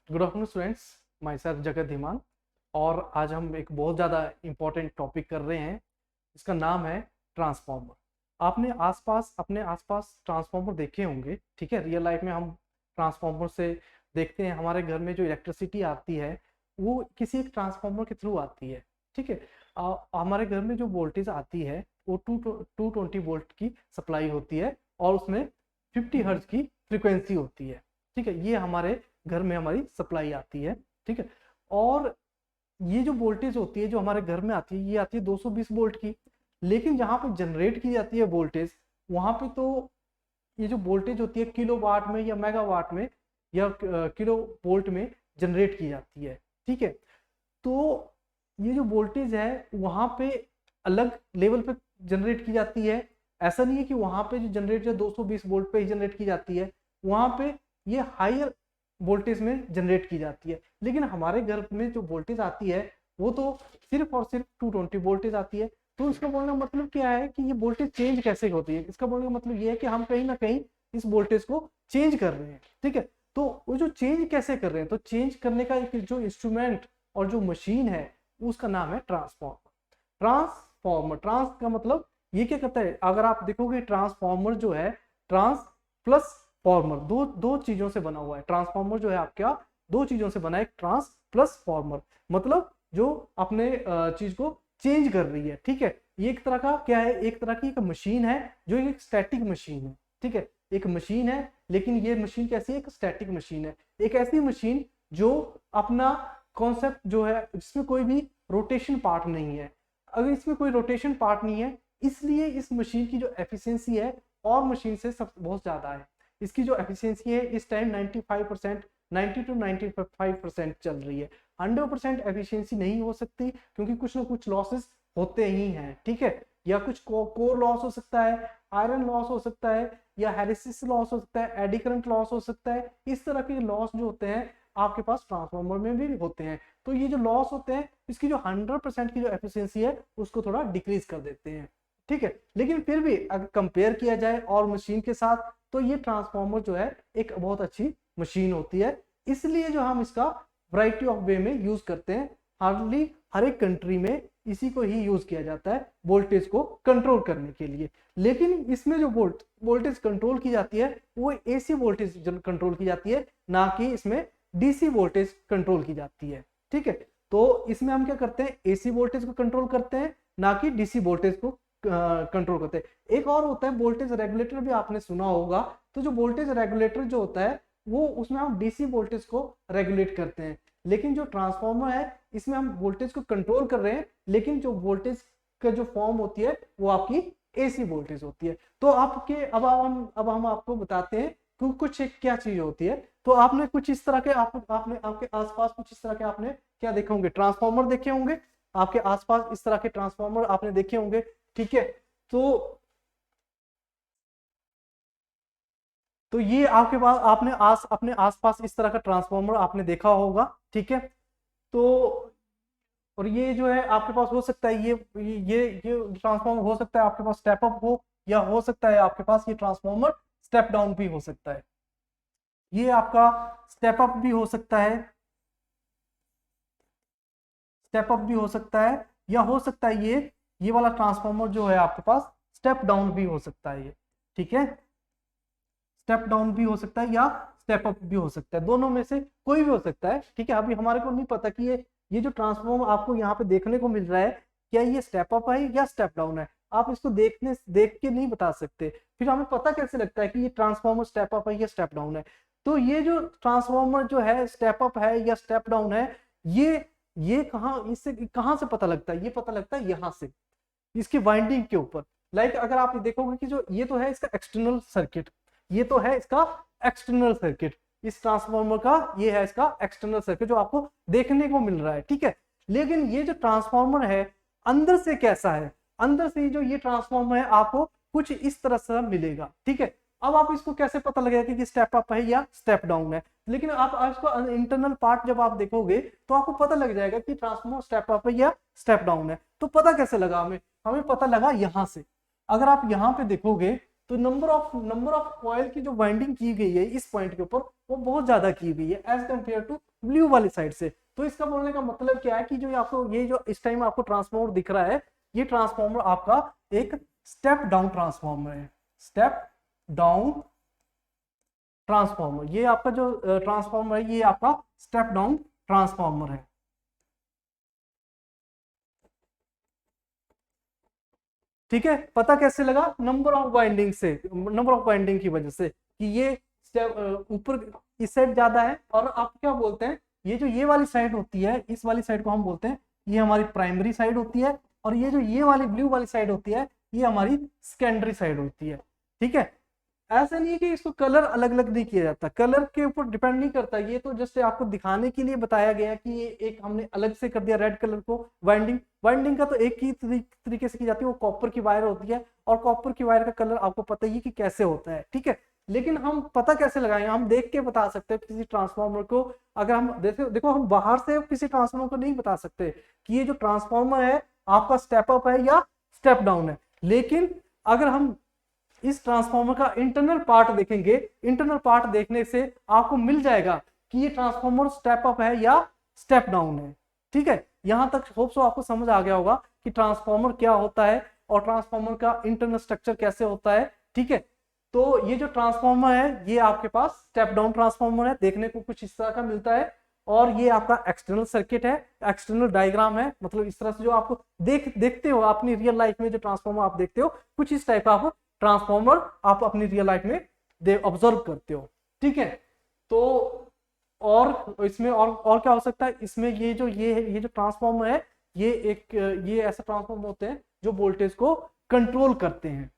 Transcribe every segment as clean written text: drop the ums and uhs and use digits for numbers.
Good afternoon students, my self जगत धीमान। और आज हम एक बहुत ज़्यादा इम्पोर्टेंट टॉपिक कर रहे हैं। इसका नाम है ट्रांसफार्मर। आपने अपने आसपास ट्रांसफार्मर देखे होंगे, ठीक है। रियल लाइफ में हम ट्रांसफार्मर से देखते हैं, हमारे घर में जो इलेक्ट्रिसिटी आती है वो किसी एक ट्रांसफार्मर के थ्रू आती है, ठीक है। हमारे घर में जो वोल्टेज आती है वो 220 वोल्ट की सप्लाई होती है और उसमें 50 हर्ट्ज की फ्रिक्वेंसी होती है, ठीक है। ये हमारे घर में हमारी सप्लाई आती है, ठीक है। और ये जो वोल्टेज होती है जो हमारे घर में आती है ये आती है 220 वोल्ट की। लेकिन जहाँ पे जनरेट की जाती है वोल्टेज, वहां पे तो ये जो वोल्टेज होती है किलो वाट में या मेगावाट में या किलो वोल्ट में जनरेट की जाती है, ठीक है। तो ये जो वोल्टेज है वहां पे अलग लेवल पे जनरेट की जाती है। ऐसा नहीं है कि वहां पे जो जनरेट 220 वोल्ट पे ही जनरेट की जाती है, वहां पे ये हायर वोल्टेज में जनरेट की जाती है। लेकिन हमारे घर में जो वोल्टेज आती है वो तो सिर्फ और सिर्फ 220 वोल्टेज आती है। तो इसका बोलने का मतलब क्या है कि ये वोल्टेज चेंज कैसे होती है। इसका बोलने का मतलब ये है कि हम कहीं ना कहीं इस वोल्टेज को चेंज कर रहे हैं, ठीक है। तो वो जो चेंज कैसे कर रहे हैं, तो चेंज करने का एक जो इंस्ट्रूमेंट और जो मशीन है उसका नाम है ट्रांसफॉर्मर। ट्रांस का मतलब ये क्या करता है, अगर आप देखोगे ट्रांसफॉर्मर जो है ट्रांस प्लस फॉर्मर, दो दो चीजों से बना हुआ है। ट्रांसफॉर्मर जो है आपका दो चीजों से बना है, ट्रांस प्लस फॉर्मर, मतलब जो अपने चीज को चेंज कर रही है, ठीक है। ये एक तरह का क्या है, एक तरह की एक मशीन है जो एक स्टैटिक मशीन है, ठीक है। एक मशीन है, लेकिन ये मशीन कैसी है, एक स्टैटिक मशीन है। एक ऐसी मशीन जो अपना कॉन्सेप्ट जो है जिसमें कोई भी रोटेशन पार्ट नहीं है। अगर इसमें कोई रोटेशन पार्ट नहीं है, इसलिए इस मशीन की जो एफिशिएंसी है और मशीन से सब बहुत ज्यादा है। इसकी जो एफिशिएंसी है इस टाइम 95%, 90 to 95% चल रही है। 100% एफिशिएंसी नहीं हो सकती क्योंकि कुछ ना कुछ लॉसेस होते ही हैं, ठीक है। या कुछ कोर लॉस हो सकता है, आयरन लॉस हो सकता है, या हेरिसिस लॉस हो सकता है, एडी करंट लॉस हो सकता है। इस तरह के लॉस जो होते हैं आपके पास ट्रांसफार्मर में भी होते हैं। तो ये जो लॉस होते हैं इसकी जो 100% की जो एफिशिएंसी है उसको थोड़ा डिक्रीज कर देते हैं, ठीक है। लेकिन फिर भी अगर कंपेयर किया जाए और मशीन के साथ, तो ये ट्रांसफार्मर जो है एक बहुत अच्छी मशीन होती है। इसलिए जो हम इसका वैरायटी ऑफ वे में यूज करते हैं। हार्डली हर एक कंट्री में इसी को ही यूज किया जाता है वोल्टेज को कंट्रोल करने के लिए। लेकिन इसमें जो वोल्टेज कंट्रोल की जाती है वो एसी वोल्टेज कंट्रोल की जाती है, ना कि इसमें डीसी वोल्टेज कंट्रोल की जाती है, ठीक है। तो इसमें हम क्या करते हैं, एसी वोल्टेज को कंट्रोल करते हैं, ना कि डीसी वोल्टेज को कंट्रोल करते हैं। एक और होता है वोल्टेज रेगुलेटर, भी आपने सुना होगा। तो जो वोल्टेज रेगुलेटर जो होता है वो उसमें हम डीसी वोल्टेज को रेगुलेट करते हैं। लेकिन जो ट्रांसफार्मर है इसमें हम वोल्टेज को कंट्रोल कर रहे हैं, लेकिन जो वोल्टेज का जो फॉर्म होती है वो आपकी एसी वोल्टेज होती है। तो आपके अब हम आपको बताते हैं कि कुछ एक क्या चीज होती है। तो आपने कुछ इस तरह के आपने आपके आसपास कुछ इस तरह के आपने क्या देखे होंगे, ट्रांसफार्मर देखे होंगे आपके आसपास, इस तरह के ट्रांसफार्मर आपने देखे होंगे, ठीक है। तो ये आपके पास आपने अपने आसपास इस तरह का ट्रांसफार्मर आपने देखा होगा, ठीक है। तो और ये जो है आपके पास हो सकता है ये ट्रांसफार्मर हो सकता है आपके पास स्टेप अप हो, या हो सकता है आपके पास ये ट्रांसफार्मर स्टेप डाउन भी हो सकता है। ये आपका स्टेप अप भी हो सकता है, स्टेप अप भी हो सकता है, या हो सकता है ये वाला ट्रांसफार्मर जो है आपके पास स्टेप डाउन भी हो सकता है ये, ठीक है। स्टेप डाउन भी हो सकता है या स्टेप अप भी हो सकता है, दोनों में से कोई भी हो सकता है, ठीक है। अभी हमारे को नहीं पता कि ये जो ट्रांसफॉर्मर आपको यहाँ पे देखने को मिल रहा है क्या ये स्टेप अप है या स्टेप डाउन है, आप इसको देख के नहीं बता सकते। फिर हमें पता कैसे लगता है कि ये ट्रांसफॉर्मर स्टेप अप है या स्टेप डाउन है। तो ये जो ट्रांसफॉर्मर जो है स्टेप अप है या स्टेप डाउन है, ये इससे कहाँ से पता लगता है, ये पता लगता है यहाँ से, इसकी वाइंडिंग के ऊपर। लाइक अगर आप देखोगे कि जो ये तो है इसका एक्सटर्नल सर्किट, ये तो है इसका एक्सटर्नल सर्किट, इस ट्रांसफार्मर का ये है इसका एक्सटर्नल सर्किट जो आपको देखने को मिल रहा है, ठीक है। लेकिन ये जो ट्रांसफार्मर है अंदर से कैसा है, अंदर से जो ये ट्रांसफार्मर है आपको कुछ इस तरह से मिलेगा, ठीक है। अब आप इसको कैसे पता लगेगा कि स्टेप अप है या स्टेप डाउन है। लेकिन आप इसको इंटरनल पार्ट जब आप देखोगे तो आपको पता लग जाएगा कि ट्रांसफार्मर स्टेप अप है या स्टेप डाउन है। तो पता कैसे लगा हमें पता लगा यहां से। अगर आप यहाँ पे देखोगे तो नंबर ऑफ कॉइल की जो वाइंडिंग की गई है इस पॉइंट के ऊपर वो बहुत ज्यादा की गई है एज कंपेयर टू ब्लू वाली साइड से। तो इसका बोलने का मतलब क्या है कि जो आपको ये जो इस टाइम आपको ट्रांसफॉर्मर दिख रहा है, ये ट्रांसफॉर्मर आपका एक स्टेप डाउन ट्रांसफॉर्मर है, स्टेप डाउन ट्रांसफॉर्मर। ये आपका जो ट्रांसफॉर्मर है ये आपका स्टेप डाउन ट्रांसफॉर्मर है। ठीक है, पता कैसे लगा? नंबर ऑफ वाइंडिंग से, नंबर ऑफ वाइंडिंग की वजह से कि ये ऊपर इस साइड ज्यादा है। और आप क्या बोलते हैं, ये जो ये वाली साइड होती है, इस वाली साइड को हम बोलते हैं ये हमारी प्राइमरी साइड होती है, और ये जो ये वाली ब्लू वाली साइड होती है ये हमारी सेकेंडरी साइड होती है। ठीक है, ऐसा नहीं है कि इसको कलर अलग अलग नहीं किया जाता, कलर के ऊपर डिपेंड नहीं करता, ये तो जैसे आपको दिखाने के लिए बताया गया कि ये एक हमने अलग से कर दिया रेड कलर को। वाइंडिंग, वाइंडिंग का तो एक ही तरीके से की जाती है, वो कॉपर की वायर होती है, और कॉपर की वायर का कलर आपको पता ही है कि कैसे होता है। ठीक है, लेकिन हम पता कैसे लगाएंगे? हम देख के बता सकते हैं किसी ट्रांसफॉर्मर को। अगर हम देखो हम बाहर से किसी ट्रांसफॉर्मर को नहीं बता सकते कि ये जो ट्रांसफॉर्मर है आपका स्टेप अप है या स्टेप डाउन है, लेकिन अगर हम इस ट्रांसफॉर्मर का इंटरनल पार्ट देखेंगे, इंटरनल पार्ट देखने से आपको मिल जाएगा कि ये ट्रांसफॉर्मर स्टेप अप है या स्टेप डाउन है। ठीक है, यहां तक होप सो आपको समझ आ गया होगा कि ट्रांसफॉर्मर क्या होता है और ट्रांसफॉर्मर का इंटरनल स्ट्रक्चर कैसे होता है। ठीक है, तो ये जो ट्रांसफॉर्मर है ये आपके पास स्टेप डाउन ट्रांसफॉर्मर है, देखने को कुछ इस तरह का मिलता है। और ये आपका एक्सटर्नल सर्किट है, एक्सटर्नल डायग्राम है, मतलब इस तरह से जो आपको देखते हो अपनी रियल लाइफ में, जो ट्रांसफॉर्मर आप देखते हो कुछ इस टाइप का आप ट्रांसफॉर्मर आप अपनी रियल लाइफ में ऑब्जर्व करते हो। ठीक है, तो और इसमें और क्या हो सकता है इसमें, ये जो ट्रांसफॉर्मर है ये ऐसा ट्रांसफॉर्मर होते हैं जो वोल्टेज को कंट्रोल करते हैं।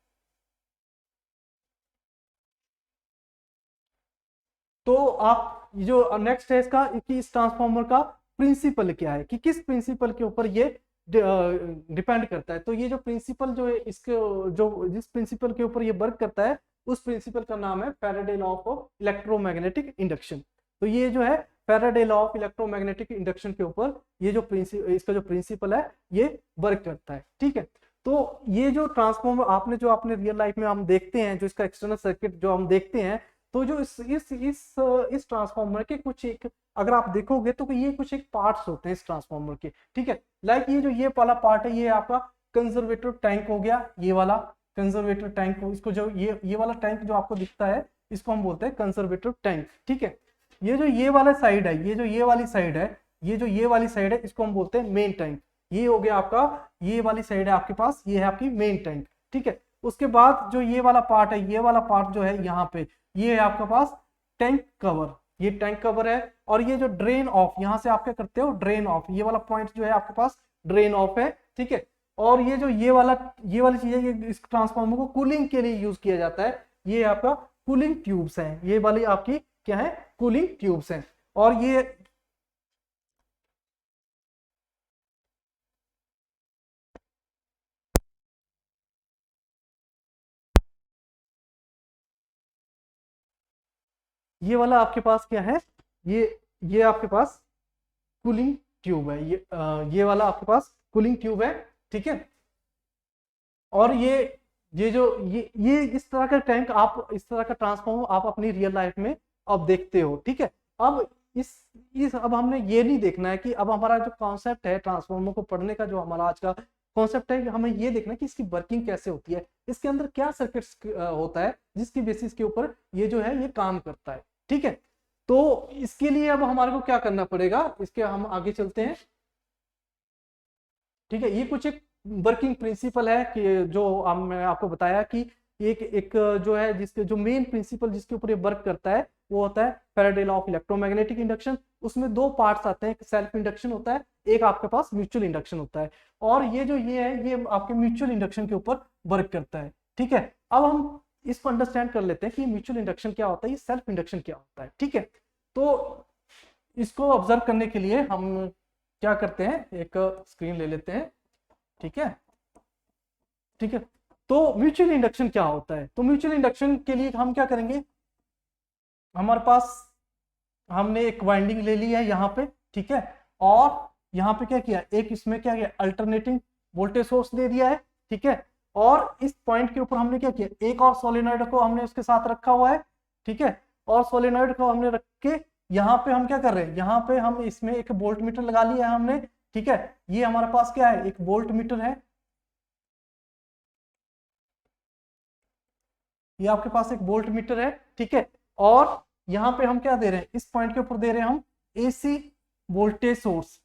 तो आप जो नेक्स्ट है इसका कि इस ट्रांसफॉर्मर का प्रिंसिपल क्या है, कि किस प्रिंसिपल के ऊपर ये डिपेंड करता है। तो ये जो प्रिंसिपल जो है इसके जो जिस प्रिंसिपल के ऊपर ये वर्क करता है उस प्रिंसिपल का नाम है Faraday law of electromagnetic induction. तो ये जो है Faraday law of electromagnetic induction के ऊपर ये जो इसका जो प्रिंसिपल है ये वर्क करता है। ठीक है, तो ये जो ट्रांसफॉर्मर आपने जो अपने रियल लाइफ में हम देखते हैं, जो इसका एक्सटर्नल सर्किट जो हम देखते हैं, तो जो इस ट्रांसफॉर्मर के कुछ एक अगर आप देखोगे तो ये कुछ एक पार्ट्स होते हैं इस ट्रांसफॉर्मर के। ठीक है, लाइक ये वाला पार्ट है, ये आपका कंजर्वेटर टैंक हो गया, ये वाला कंजर्वेटर टैंक हो, इसको जो ये वाला टैंक जो आपको दिखता है इसको हम बोलते हैं कंजर्वेटर टैंक। ठीक है, ये जो ये वाला साइड है, ये जो ये वाली साइड है, ये जो ये वाली साइड है इसको हम बोलते हैं मेन टैंक। ये हो गया आपका, ये वाली साइड है आपके पास, ये है आपकी मेन टैंक। ठीक है, उसके बाद जो ये वाला पार्ट है, ये वाला पार्ट जो है यहाँ पे ये है आपके पास टैंक कवर, ये टैंक कवर है। और ये जो ड्रेन ऑफ, यहां से आप क्या करते हो ड्रेन ऑफ, ये वाला पॉइंट जो है आपके पास ड्रेन ऑफ है। ठीक है, और ये जो ये वाली चीज है, ये इस ट्रांसफार्मर को कूलिंग के लिए यूज किया जाता है। ये आपका कूलिंग ट्यूब्स है, ये वाली आपकी क्या है कूलिंग ट्यूब्स है। और ये वाला आपके पास क्या है, ये आपके पास कूलिंग ट्यूब है, ये वाला आपके पास कूलिंग ट्यूब है। ठीक है, और ये जो ये इस तरह का टैंक आप, इस तरह का ट्रांसफॉर्मर आप अपनी रियल लाइफ में अब देखते हो। ठीक है, अब अब हमने ये नहीं देखना है कि अब हमारा जो कॉन्सेप्ट है ट्रांसफॉर्मर को पढ़ने का, जो हमारा आज का कॉन्सेप्ट है, हमें ये देखना है कि इसकी वर्किंग कैसे होती है, इसके अंदर क्या सर्किट्स होता है जिसकी बेसिस के ऊपर ये जो है ये काम करता है। ठीक है, तो इसके लिए अब हमारे को क्या करना पड़ेगा, इसके हम आगे चलते हैं। ठीक है, ये कुछ एक वर्किंग प्रिंसिपल है कि जो मैंने आपको बताया कि एक जो है जिसके जो मेन प्रिंसिपल जिसके ऊपर ये वर्क करता है वो होता है Faraday law of electromagnetic induction. उसमें दो पार्ट्स आते हैं, एक सेल्फ इंडक्शन होता है, एक आपके पास म्यूचुअल इंडक्शन होता है। और ये जो ये है ये आपके म्यूचुअल इंडक्शन के ऊपर वर्क करता है। ठीक है, अब हम इसको अंडरस्टैंड कर लेते हैं कि म्यूचुअल इंडक्शन क्या होता है, ये सेल्फ इंडक्शन क्या होता है। ठीक है, तो इसको ऑब्जर्व करने के लिए हम क्या करते हैं, एक स्क्रीन ले लेते हैं। ठीक है, ठीक है, तो म्यूचुअल इंडक्शन क्या होता है, तो म्यूचुअल इंडक्शन के लिए हम क्या करेंगे, हमारे पास हमने एक वाइंडिंग ले ली है यहाँ पे। ठीक है, और यहाँ पे क्या किया, एक इसमें क्या किया अल्टरनेटिंग वोल्टेज सोर्स दे दिया है। ठीक है, और इस पॉइंट के ऊपर हमने क्या किया, एक और सोलेनॉइड को हमने उसके साथ रखा हुआ है। ठीक है, और सोलेनॉइड को हमने रख के यहाँ पे हम क्या कर रहे हैं, यहाँ पे हम इसमें एक वोल्ट मीटर लगा लिया है हमने, ठीक है। ये हमारे पास क्या है, एक वोल्ट मीटर है, ये आपके पास एक वोल्ट मीटर है, ठीक है। और यहाँ पे हम क्या दे रहे हैं, इस पॉइंट के ऊपर दे रहे हैं हम AC voltage source,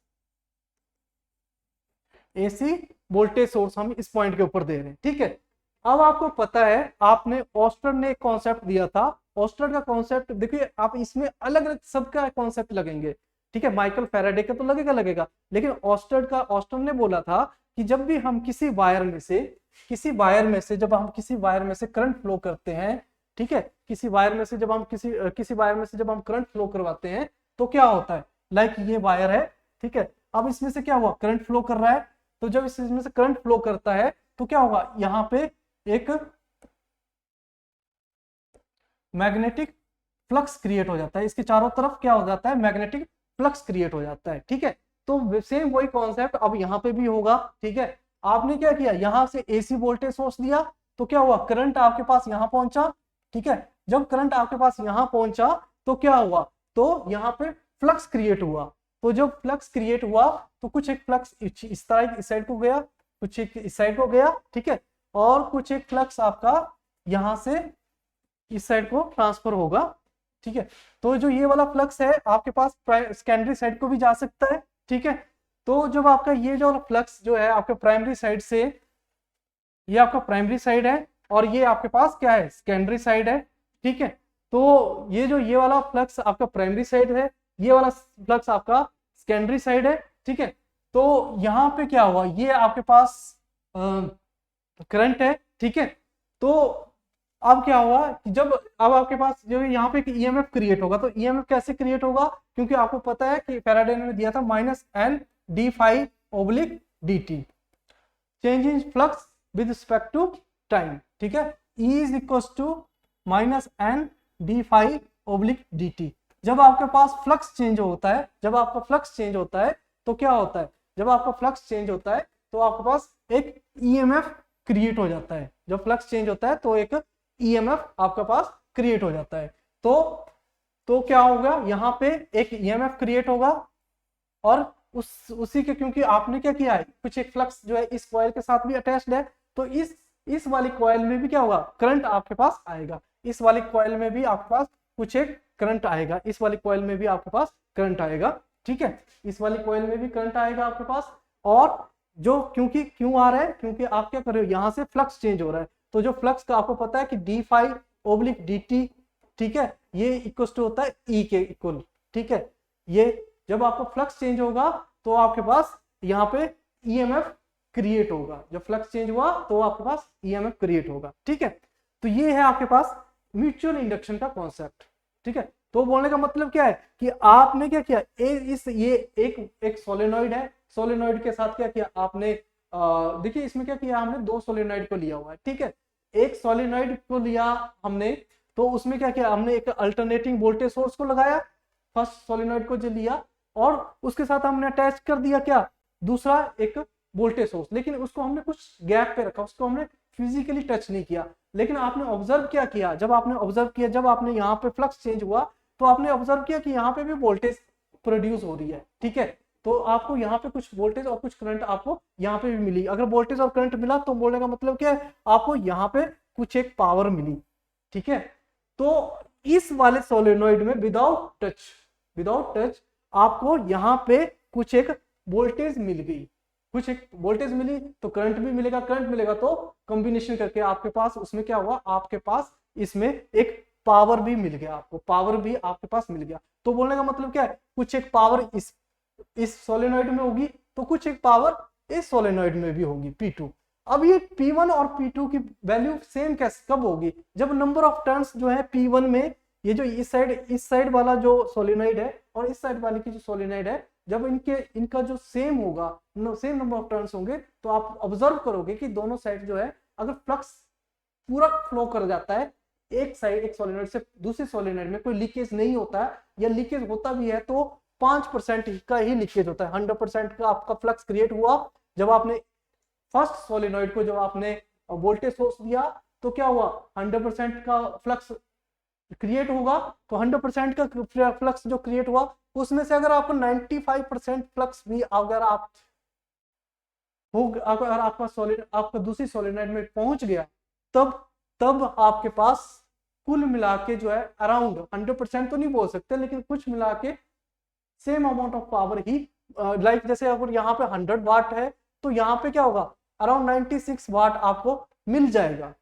AC voltage source हम इस पॉइंट के ऊपर दे रहे हैं, ठीक है। अब आपको पता है, आपने ऑस्टर्ड ने एक कॉन्सेप्ट दिया था, ऑस्टर्ड का कॉन्सेप्ट देखिए, आप इसमें अलग अलग सबका कॉन्सेप्ट लगेंगे, ठीक है। माइकल फैराडे का तो लगेगा, लेकिन ऑस्टर्ड ने बोला था कि जब भी हम किसी वायर में से जब हम किसी वायर में से करंट फ्लो करते हैं, ठीक है, किसी वायर में से जब हम किसी वायर में से जब हम करंट फ्लो करवाते हैं तो क्या होता है, लाइक ये वायर है, ठीक है। अब इसमें से क्या हुआ, करंट फ्लो कर रहा है, तो जब इसमें से करंट फ्लो करता है तो क्या होगा, यहाँ पे एक मैग्नेटिक फ्लक्स क्रिएट हो जाता है, इसके चारों तरफ क्या हो जाता है, मैग्नेटिक फ्लक्स क्रिएट हो जाता है, ठीक है। तो सेम वही कॉन्सेप्ट अब यहाँ पे भी होगा, ठीक है। आपने क्या किया, यहां से एसी वोल्टेज सोर्स दिया, तो क्या हुआ, करंट आपके पास यहां पहुंचा, ठीक है। जब करंट आपके पास यहां पहुंचा तो क्या हुआ, तो यहाँ पे फ्लक्स क्रिएट हुआ, तो जब फ्लक्स क्रिएट हुआ तो कुछ एक फ्लक्स इस तरह इस साइड को गया, कुछ एक इस साइड को गया, ठीक है। और कुछ एक फ्लक्स आपका यहां से इस साइड को ट्रांसफर होगा, ठीक है। तो जो ये वाला फ्लक्स है आपके पास सेकेंडरी साइड को भी जा सकता है, ठीक है। तो जब आपका ये जो फ्लक्स जो है आपके प्राइमरी साइड से, ये आपका प्राइमरी साइड है और ये आपके पास क्या है, सेकेंडरी साइड है, ठीक है। तो ये वाला फ्लक्स आपका प्राइमरी साइड है, ये वाला फ्लक्स आपका सेकेंडरी साइड है, ठीक है। तो यहाँ पे क्या हुआ, ये आपके पास करंट है, ठीक है। तो अब क्या हुआ कि जब अब आपके पास जो यहाँ पे ईएमएफ क्रिएट होगा, तो ईएमएफ कैसे क्रिएट होगा, क्योंकि आपको पता है कि फैराडे ने दिया था -N d∅/dt, change in flux with respect to time, ठीक है। E is equal to -N d∅/dt। जब आपके पास फ्लक्स चेंज होता है, जब आपका फ्लक्स चेंज होता है तो क्या होता है, जब आपका फ्लक्स चेंज होता है तो आपके पास एक ईएमएफ क्रिएट हो जाता है, जब फ्लक्स चेंज होता है तो एक ईएमएफ आपके पास क्रिएट हो जाता है। तो क्या होगा, यहाँ पे एक ईएमएफ क्रिएट होगा, और उसी के, क्योंकि आपने क्या किया है, कुछ एक फ्लक्स जो है इस कॉइल के साथ भी अटैच्ड है, तो इस वाली कॉइल में भी क्या होगा, करंट आपके पास आएगा, इस वाली कॉइल में भी आपके पास कुछ एक करंट आएगा, इस वाली कॉइल में भी आपके पास करंट आएगा, ठीक है। इस वाली कॉइल में भी करंट आएगा आपके पास, और जो क्यों आ रहा है, क्योंकि आप क्या कर रहे हो, यहां से फ्लक्स चेंज हो रहा है, तो जो फ्लक्स का आपको पता है कि d∅/dt, ठीक है, ये इक्वल टू होता है E के इक्वल, ठीक है। ये जब आपका फ्लक्स चेंज होगा तो आपके पास यहाँ पे ईएमएफ क्रिएट होगा, जब फ्लक्स चेंज हुआ तो आपके पास ईएमएफ क्रिएट होगा, ठीक है। तो ये है आपके पास म्यूचुअल इंडक्शन का कॉन्सेप्ट, ठीक है। तो बोलने का मतलब क्या है कि आपने क्या किया, ये एक सोलेनॉइड है, सोलेनॉइड के साथ क्या किया आपने, देखिए इसमें क्या किया हमने, दो सोलेनॉइड को लिया हुआ है, ठीक है। एक सोलेनॉइड को लिया हमने, तो उसमें क्या किया हमने, एक अल्टरनेटिंग वोल्टेज सोर्स को लगाया, फर्स्ट सोलेनॉइड को जो लिया, और उसके साथ हमने अटैच कर दिया क्या, दूसरा एक वोल्टेज सोर्स, लेकिन उसको हमने कुछ गैप पे रखा, उसको हमने फिजिकली टच नहीं किया। लेकिन आपने ऑब्जर्व क्या किया, जब आपने यहाँ पे फ्लक्स चेंज हुआ तो आपने ऑब्जर्व किया कि यहाँ पे भी वोल्टेज प्रोड्यूस हो रही है, ठीक है। तो आपको यहाँ पे कुछ वोल्टेज और कुछ करंट आपको यहाँ पे भी मिली, अगर वोल्टेज और करंट मिला तो बोलने का मतलब क्या है, आपको यहाँ पे कुछ एक पावर मिली, ठीक है। तो इस वाले सोलेनॉइड में विदाउट टच आपको यहाँ पे कुछ एक वोल्टेज मिल गई, कुछ एक वोल्टेज मिली तो करंट भी मिलेगा, करंट मिलेगा तो कॉम्बिनेशन करके आपके पास उसमें क्या हुआ, आपके पास इसमें एक पावर भी मिल गया, आपको पावर भी आपके पास मिल गया। तो बोलने का मतलब क्या है, कुछ एक पावर इस सोलेनॉइड में होगी तो कुछ एक पावर इस सोलेनॉइड में भी होगी, P2। अब ये P1 और P2 की वैल्यू सेम कैसे कब होगी, जब नंबर ऑफ टर्न्स जो है P1 में, ये जो इस साइड वाला जो सोलेनॉइड है और इस साइड वाले की जो सोलेनॉइड है, जब इनका जो सेम होगा, सेम नंबर ऑफ टर्न्स होंगे, तो आप ऑब्जर्व करोगे कि दोनों साइड जो है अगर फ्लक्स पूरा फ्लो कर जाता है, एक सोलेनॉइड से दूसरे सोलेनॉइड में कोई लीकेज नहीं होता है, या लीकेज होता भी है तो 5% का ही लीकेज होता है, 100% का आपका फ्लक्स क्रिएट हुआ जब आपने फर्स्ट सोलेनॉइड को जब आपने वोल्टेज सोर्स दिया, तो क्या हुआ, 100% का फ्लक्स क्रिएट होगा तो 100% का फ्लक्स जो क्रिएट हुआ उसमें से अगर आपको 95% फ्लक्स भी अगर आप हो, अगर आपका सॉलिड आपका दूसरी सोलेनोइड में पहुंच गया तब तब आपके पास कुल मिला के जो है अराउंड 100% तो नहीं बोल सकते लेकिन कुछ मिला के same amount of power he like जैसे अगर यहाँ पे 100 वाट है तो यहाँ पे क्या होगा अराउंड 96 वाट आपको मिल जाएगा।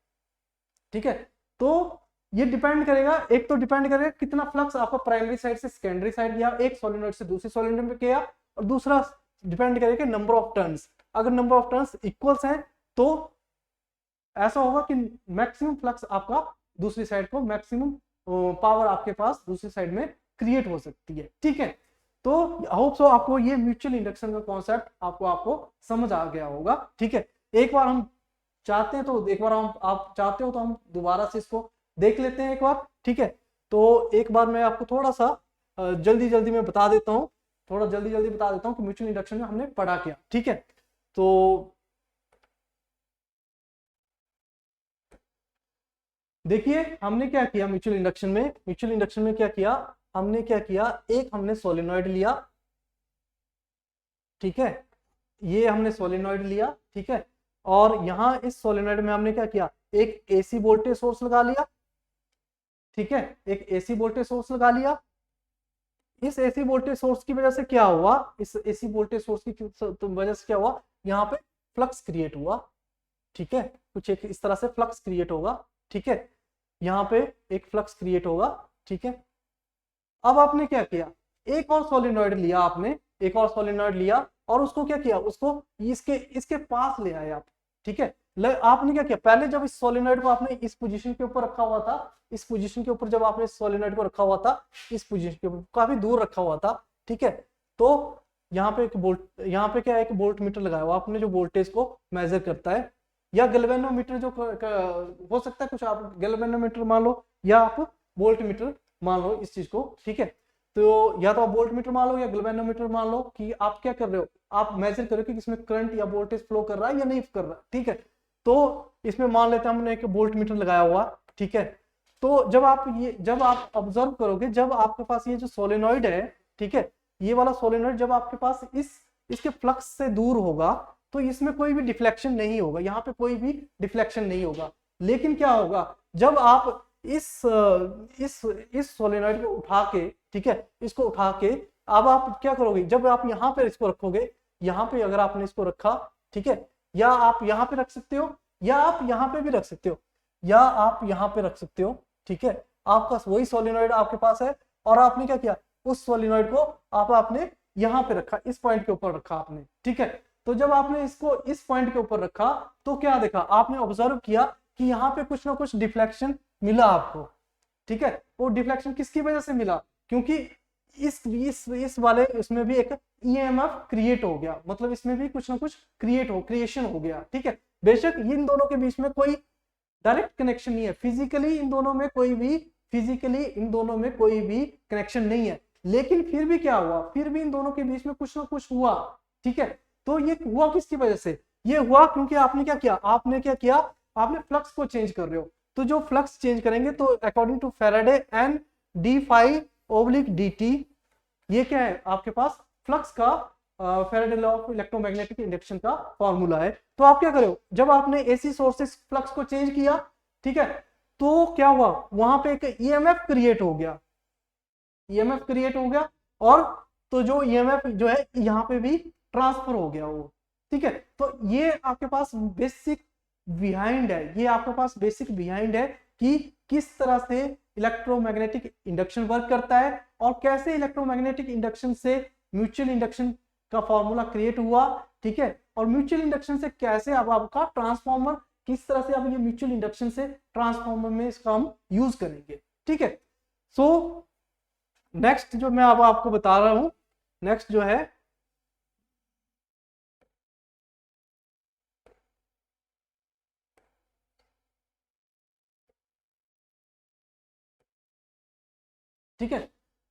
ठीक है, तो ये डिपेंड करेगा, एक तो डिपेंड करेगा कितना फ्लक्स आपका प्राइमरी साइड से सेकेंडरी साइड या एक सोलेनोइड से दूसरी सोलेनोइड में किया, और दूसरा डिपेंड करेगा नंबर ऑफ टर्न्स। अगर नंबर ऑफ टर्न्स इक्वल्स हैं तो ऐसा होगा कि मैक्सिमम फ्लक्स आपका दूसरी साइड को मैक्सिमम पावर आपके पास दूसरी साइड में क्रिएट हो सकती है। ठीक है, तो होप सो आपको ये म्यूचुअल इंडक्शन का कॉन्सेप्ट आपको समझ आ गया होगा। ठीक है, एक बार हम चाहते हैं तो एक बार हम आप चाहते हो तो हम दोबारा से इसको देख लेते हैं एक बार। ठीक है, तो एक बार मैं आपको थोड़ा सा जल्दी जल्दी में बता देता हूँ, थोड़ा जल्दी जल्दी बता देता हूँ कि म्यूचुअल इंडक्शन में हमने पढ़ा क्या। ठीक है, तो देखिए हमने क्या किया म्यूचुअल इंडक्शन में, म्यूचुअल इंडक्शन में क्या किया हमने, क्या किया एक हमने सोलेनॉइड लिया। ठीक है, ये हमने सोलेनॉइड लिया। ठीक है, और यहां इस सोलेनॉइड में हमने क्या किया, एक एसी वोल्टेज सोर्स लगा लिया। ठीक है, एक एसी वोल्टेज सोर्स लगा लिया। इस एसी वोल्टेज सोर्स की वजह से क्या हुआ, इस एसी वोल्टेज सोर्स की वजह से क्या हुआ, यहाँ पे फ्लक्स क्रिएट हुआ। ठीक है, कुछ एक इस तरह से फ्लक्स क्रिएट होगा। ठीक है, यहाँ पे एक फ्लक्स क्रिएट होगा। ठीक है, अब आपने क्या किया, एक और सोलेनॉइड लिया, आपने एक और सोलेनॉइड लिया और उसको क्या किया, उसको इसके इसके पास ले आए आप। ठीक है, आपने क्या किया, पहले जब इस सोलेनॉइड को आपने इस पोजीशन के ऊपर रखा हुआ था, इस पोजीशन के ऊपर जब आपने इस सोलेनॉइड को रखा हुआ था, इस पोजीशन के ऊपर काफी दूर रखा हुआ था। ठीक है, तो यहाँ पे एक वोल्ट, यहाँ पे क्या है, एक वोल्ट मीटर लगाया हुआ आपने जो वोल्टेज को मेजर करता है, या गैल्वेनोमीटर जो हो सकता है, कुछ आप गैल्वेनोमीटर मान लो या आप वोल्ट मीटर मान लो इस चीज को। ठीक है, तो या तो आप वोल्ट मीटर मान लो या गैल्वेनोमीटर मान लो कि आप क्या कर रहे हो, आप मेजर कर रहे हो कि इसमें करंट या वोल्टेज फ्लो कर रहा है या नहीं कर रहा। ठीक है, तो इसमें मान लेते हैं हमने एक वोल्ट मीटर लगाया हुआ। ठीक है, तो जब आप ऑब्जर्व करोगे, जब आपके पास ये जो सोलेनॉइड है, ठीक है, ये वाला सोलेनॉइड जब आपके पास इसके फ्लक्स से दूर होगा तो इसमें कोई भी डिफ्लेक्शन नहीं होगा, यहाँ पे कोई भी डिफ्लेक्शन नहीं होगा। लेकिन क्या होगा, जब आप इस सोलेनॉइड को उठा के, ठीक है, इसको उठा के अब आप क्या करोगे, जब आप यहाँ पे इसको रखोगे, यहाँ पे अगर आपने इसको रखा, ठीक है, या आप यहाँ पे रख सकते हो या आप यहाँ पे भी रख सकते हो, या आप यहाँ पे रख सकते हो। ठीक है, आपका वही सोलेनॉइड आपके पास है और आपने क्या किया, उस सोलेनॉइड को आपने यहाँ पे रखा, इस पॉइंट के ऊपर रखा आपने। ठीक है, तो जब आपने इसको इस पॉइंट के ऊपर रखा तो क्या देखा, आपने ऑब्जर्व किया कि यहाँ पे कुछ ना कुछ डिफ्लेक्शन मिला आपको। ठीक है, वो डिफ्लेक्शन किसकी वजह से मिला, क्योंकि इस वाले इसमें भी एक ईएमएफ क्रिएट हो गया, मतलब इसमें भी कुछ ना कुछ क्रिएशन हो गया। ठीक है, बेशक इन दोनों के बीच में कोई डायरेक्ट कनेक्शन नहीं है, फिजिकली इन दोनों में कोई भी कनेक्शन नहीं है, लेकिन फिर भी क्या हुआ, फिर भी इन दोनों के बीच में कुछ ना कुछ हुआ। ठीक है, तो ये हुआ किसकी वजह से, ये हुआ क्योंकि आपने क्या किया, आपने फ्लक्स को चेंज कर रहे हो। तो जो फ्लक्स चेंज करेंगे तो according to Faraday and d phi oblique d t, ये क्या है आपके पास फ्लक्स का Faraday law of electromagnetic induction का फॉर्मूला है। तो आप क्या करो, जब आपने एसी सोर्सेस फ्लक्स को चेंज किया, ठीक है, तो क्या हुआ, वहां पे एक ईएमएफ क्रिएट हो गया, ईएमएफ क्रिएट हो गया, और तो जो ईएमएफ जो है यहाँ पे भी ट्रांसफर हो गया वो। ठीक है, तो ये आपके पास बेसिक बिहाइंड है, ये आपके पास बेसिक बिहाइंड है कि किस तरह से इलेक्ट्रोमैग्नेटिक इंडक्शन वर्क करता है और कैसे इलेक्ट्रोमैग्नेटिक इंडक्शन से म्यूचुअल इंडक्शन का फॉर्मूला क्रिएट हुआ। ठीक है, और म्यूचुअल इंडक्शन से कैसे अब आपका ट्रांसफॉर्मर, किस तरह से अब ये म्यूचुअल इंडक्शन से ट्रांसफॉर्मर में इसका हम यूज करेंगे। ठीक है, सो नेक्स्ट जो मैं अब आपको बता रहा हूं, नेक्स्ट जो है ठीक है,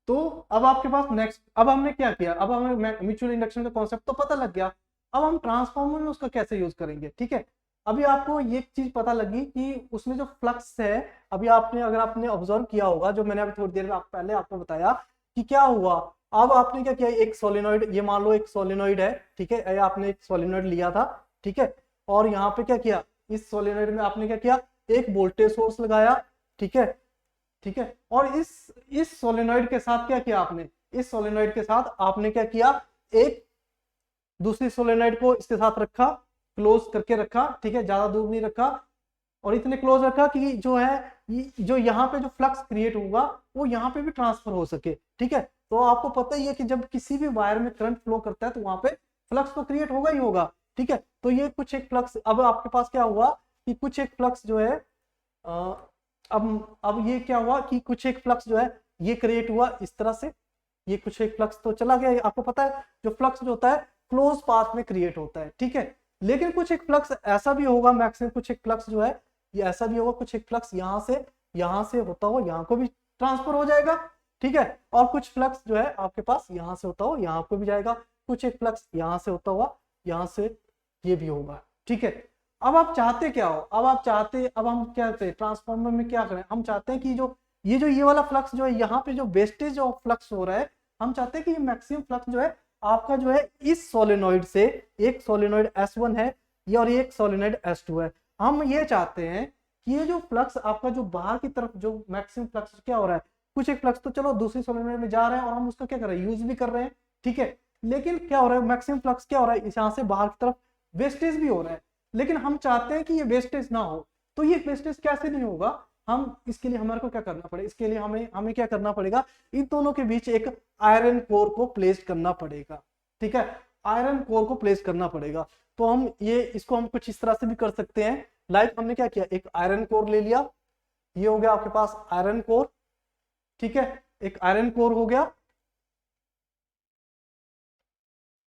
तो अब आपके पास नेक्स्ट, अब हमने क्या किया, अब हमें म्यूचुअल इंडक्शन का कॉन्सेप्ट तो पता लग गया, अब हम ट्रांसफॉर्मर में उसका कैसे यूज करेंगे। ठीक है, अभी आपको ये चीज पता लगी कि उसमें जो फ्लक्स है, अभी आपने अगर आपने ऑब्जर्व किया होगा, जो मैंने अभी थोड़ी देर में पहले आपको बताया कि क्या हुआ। अब आपने क्या किया, एक सोलेनोइड, ये मान लो एक सोलेनोइड है, ठीक है, ये आपने एक सोलेनोइड लिया था, ठीक है, और यहाँ पे क्या किया, इस सोलेनोइड में आपने क्या किया, एक वोल्टेज सोर्स लगाया, ठीक है, ठीक है, और इस सोलेनोइड के साथ क्या किया आपने, इस सोलेनोइड के साथ आपने क्या किया, एक दूसरी सोलेनोइड को इसके साथ रखा, क्लोज करके रखा, ठीक है, ज्यादा दूर नहीं रखा, और इतने क्लोज रखा कि जो है जो यहाँ पे जो फ्लक्स क्रिएट होगा वो यहाँ पे भी ट्रांसफर हो सके, ठीक है। तो आपको पता ही है कि जब किसी भी वायर में करंट फ्लो करता है तो वहां पे फ्लक्स तो क्रिएट होगा ही होगा, ठीक है। तो ये कुछ एक फ्लक्स, अब आपके पास क्या हुआ कि कुछ एक फ्लक्स जो है अब ये क्या हुआ कि कुछ एक फ्लक्स जो है ये क्रिएट हुआ इस तरह से, ये कुछ एक फ्लक्स तो चला गया, आपको पता है जो फ्लक्स जो होता है क्लोज पाथ में क्रिएट होता है, ठीक है। लेकिन कुछ एक फ्लक्स ऐसा भी होगा, मैक्सिमम कुछ एक फ्लक्स जो है ये ऐसा भी होगा, कुछ एक फ्लक्स यहाँ से होता हुआ यहाँ को भी ट्रांसफर हो जाएगा, ठीक है, और कुछ फ्लक्स जो है आपके पास यहाँ से होता हुआ यहाँ को भी जाएगा, कुछ एक फ्लक्स यहाँ से होता हुआ यहाँ से ये भी होगा, ठीक है। अब आप चाहते क्या हो, अब आप चाहते, अब हम क्या करते हैं ट्रांसफार्मर में क्या करें, हम चाहते हैं कि जो ये वाला फ्लक्स जो है यहाँ पे जो वेस्टेज ऑफ फ्लक्स हो रहा है, हम चाहते हैं कि ये मैक्सिमम फ्लक्स जो है आपका जो है इस सोलेनोइड से, एक सोलेनोइड S1 है ये और एक सोलेनोइड S2 है, हम ये चाहते हैं कि ये जो फ्लक्स आपका जो बाहर की तरफ जो मैक्सिमम फ्लक्स क्या हो रहा है, कुछ एक फ्लक्स तो चलो दूसरी सोलेनोइड में जा रहे हैं और हम उसका क्या कर रहे हैं, यूज भी कर रहे हैं, ठीक है, लेकिन क्या हो रहा है, मैक्सिमम फ्लक्स क्या हो रहा है, यहाँ से बाहर की तरफ वेस्टेज भी हो रहा है, लेकिन हम चाहते हैं कि ये वेस्टेज ना हो। तो ये वेस्टेज कैसे नहीं होगा, हम इसके लिए हमारे को क्या करना पड़ेगा, इसके लिए हमें क्या करना पड़ेगा, इन दोनों के बीच एक आयरन कोर को प्लेस करना पड़ेगा, ठीक है, आयरन कोर को प्लेस करना पड़ेगा। तो हम इसको हम कुछ इस तरह से भी कर सकते हैं, लाइक हमने क्या किया, एक आयरन कोर ले लिया, ये हो गया आपके पास आयरन कोर, ठीक है, एक आयरन कोर हो गया,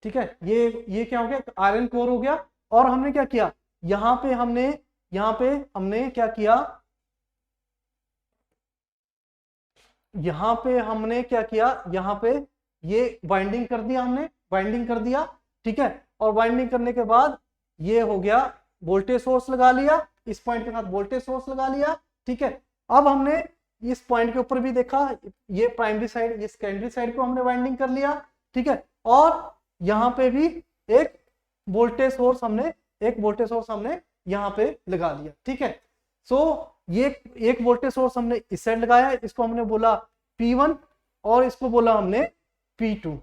ठीक है, ये क्या हो गया, आयरन कोर हो गया, और हमने क्या किया, यहाँ पे हमने क्या किया, यहाँ पे ये बाइंडिंग कर दिया, हमने बाइंडिंग कर दिया, ठीक है, और बाइंडिंग करने के बाद ये हो गया, वोल्टेज सोर्स लगा लिया, इस पॉइंट के साथ वोल्टेज सोर्स लगा लिया, ठीक है। अब हमने इस पॉइंट के ऊपर भी देखा, ये प्राइमरी साइड, ये सेकेंडरी साइड को हमने बाइंडिंग कर लिया, ठीक है, और यहाँ पे भी एक वोल्टेज सोर्स हमने यहाँ पे लगा लिया, ठीक है। सो ये एक वोल्टेज सोर्स हमने इस साइड लगाया, इसको हमने बोला P1 और इसको बोला हमने P2,